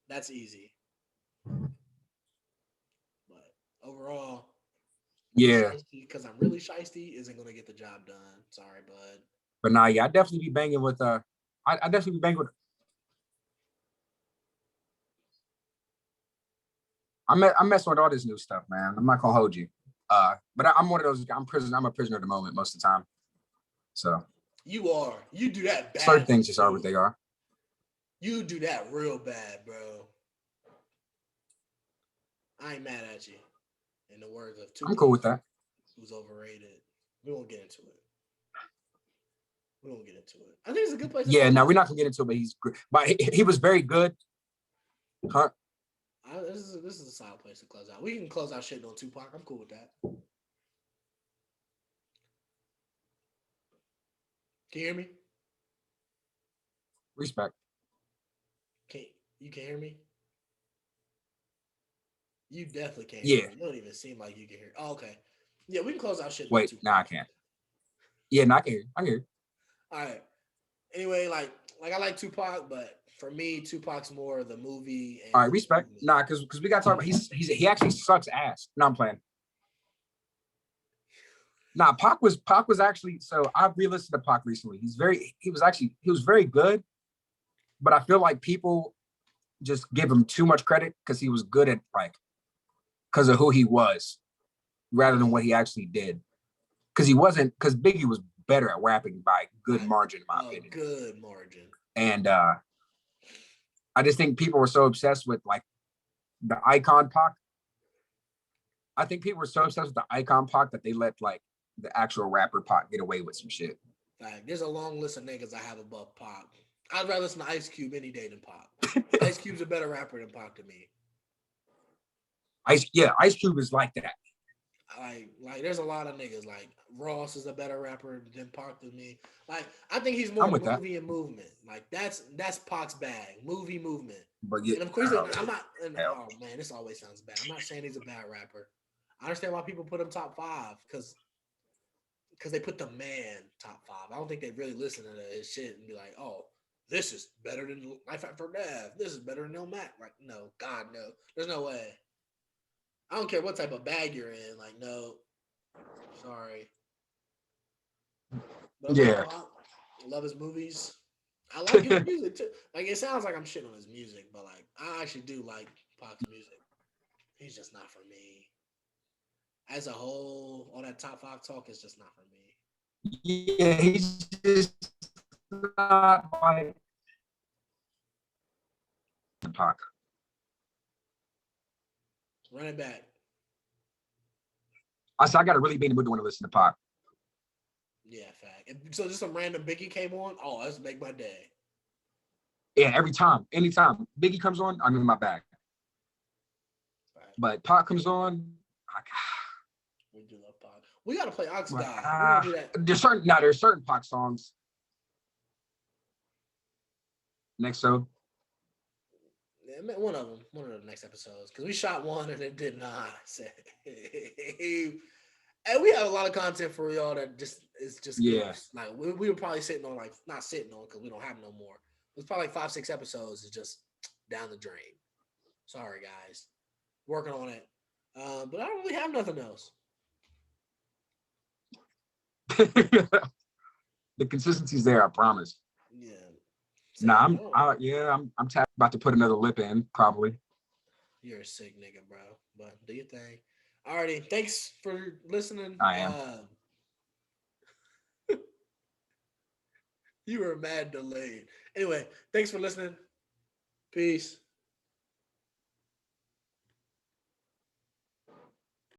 Speaker 1: that's easy. But overall,
Speaker 2: yeah,
Speaker 1: because I'm really shiesty isn't gonna get the job done. Sorry, bud.
Speaker 2: But nah, yeah, I definitely be banging with I definitely be banging with. I'm messing with all this new stuff, man. I'm not gonna hold you. But I'm one of those. I'm a prisoner of the moment most of the time. So
Speaker 1: you are. You do that bad.
Speaker 2: Certain things just are what they are.
Speaker 1: You do that real bad, bro. I ain't mad at you. In the words of Tupac,
Speaker 2: I'm cool with that.
Speaker 1: Who's overrated? We won't get into it. I think it's a good place.
Speaker 2: Yeah, no, we're not gonna get into it. But he was very good. Huh?
Speaker 1: This is a solid place to close out. We can close out shit on Tupac. I'm cool with that. Can you hear me?
Speaker 2: Respect.
Speaker 1: You can hear me? You definitely can't.
Speaker 2: Yeah.
Speaker 1: Hear me. You don't even seem like you can hear. Oh, okay. Yeah, we can close out shit.
Speaker 2: Wait, I can't. Yeah, no, I can hear. I can hear.
Speaker 1: All right. Anyway, like I like Tupac, but for me, Tupac's more the movie.
Speaker 2: All right, respect. Nah, because we got to talk about he actually sucks ass. No, I'm playing. Nah, Pac was actually, so I re-listened to Pac recently. He was very good, but I feel like people just give him too much credit because he was good at because of who he was rather than what he actually did. Because Biggie was better at rapping by good margin, in my opinion.
Speaker 1: Good margin.
Speaker 2: And I just think people were so obsessed with the icon Pac. I think people were so obsessed with the icon Pac that they let the actual rapper Pac get away with some shit.
Speaker 1: There's a long list of niggas I have above Pac. I'd rather listen to Ice Cube any day than Pac. Ice Cube's a better rapper than Pac to me.
Speaker 2: Ice Cube is like that.
Speaker 1: Like there's a lot of niggas. Like Ross is a better rapper than Pac to me. Like I think he's more
Speaker 2: I'm with that.
Speaker 1: movie and movement. Like that's Pac's bag. Movie movement.
Speaker 2: But yeah,
Speaker 1: And of course, I'm not. And, oh man, this always sounds bad. I'm not saying he's a bad rapper. I understand why people put him top 5 because they put the man top 5. I don't think they really listen to his shit and be like, oh, this is better than Life After Death. This is better than Mac. Like, no, God, no. There's no way. I don't care what type of bag you're in. Like, no, sorry. But
Speaker 2: yeah.
Speaker 1: I love his movies. I like his music too. Like, it sounds like I'm shitting on his music, but like, I actually do like Pac's music. He's just not for me. As a whole, all that top 5 talk is just not for me.
Speaker 2: Yeah, he's just not like Pac.
Speaker 1: Run it back.
Speaker 2: I said I got to really be in the mood to want to listen to Pac.
Speaker 1: Yeah, fact. So just some random Biggie came on. Oh, let's make my day.
Speaker 2: Yeah, anytime Biggie comes on, I'm in my bag.
Speaker 1: Right.
Speaker 2: But Pac comes on,
Speaker 1: We do love Pac. We gotta play Ox God. We're gonna do that.
Speaker 2: there's certain Pac songs. Next show.
Speaker 1: Yeah, one of the next episodes, because we shot one and it did not. And we have a lot of content for y'all that it's just gross. Like we were probably sitting on not sitting on because we don't have no more. It was probably like 5-6 episodes is just down the drain. Sorry guys, working on it. But I don't really have nothing else.
Speaker 2: The consistency's there, I promise.
Speaker 1: Yeah.
Speaker 2: So, I'm about to put another lip in, probably.
Speaker 1: You're a sick nigga, bro. But do your thing. Alrighty. Thanks for listening.
Speaker 2: I am.
Speaker 1: You were mad delayed. Anyway, thanks for listening. Peace.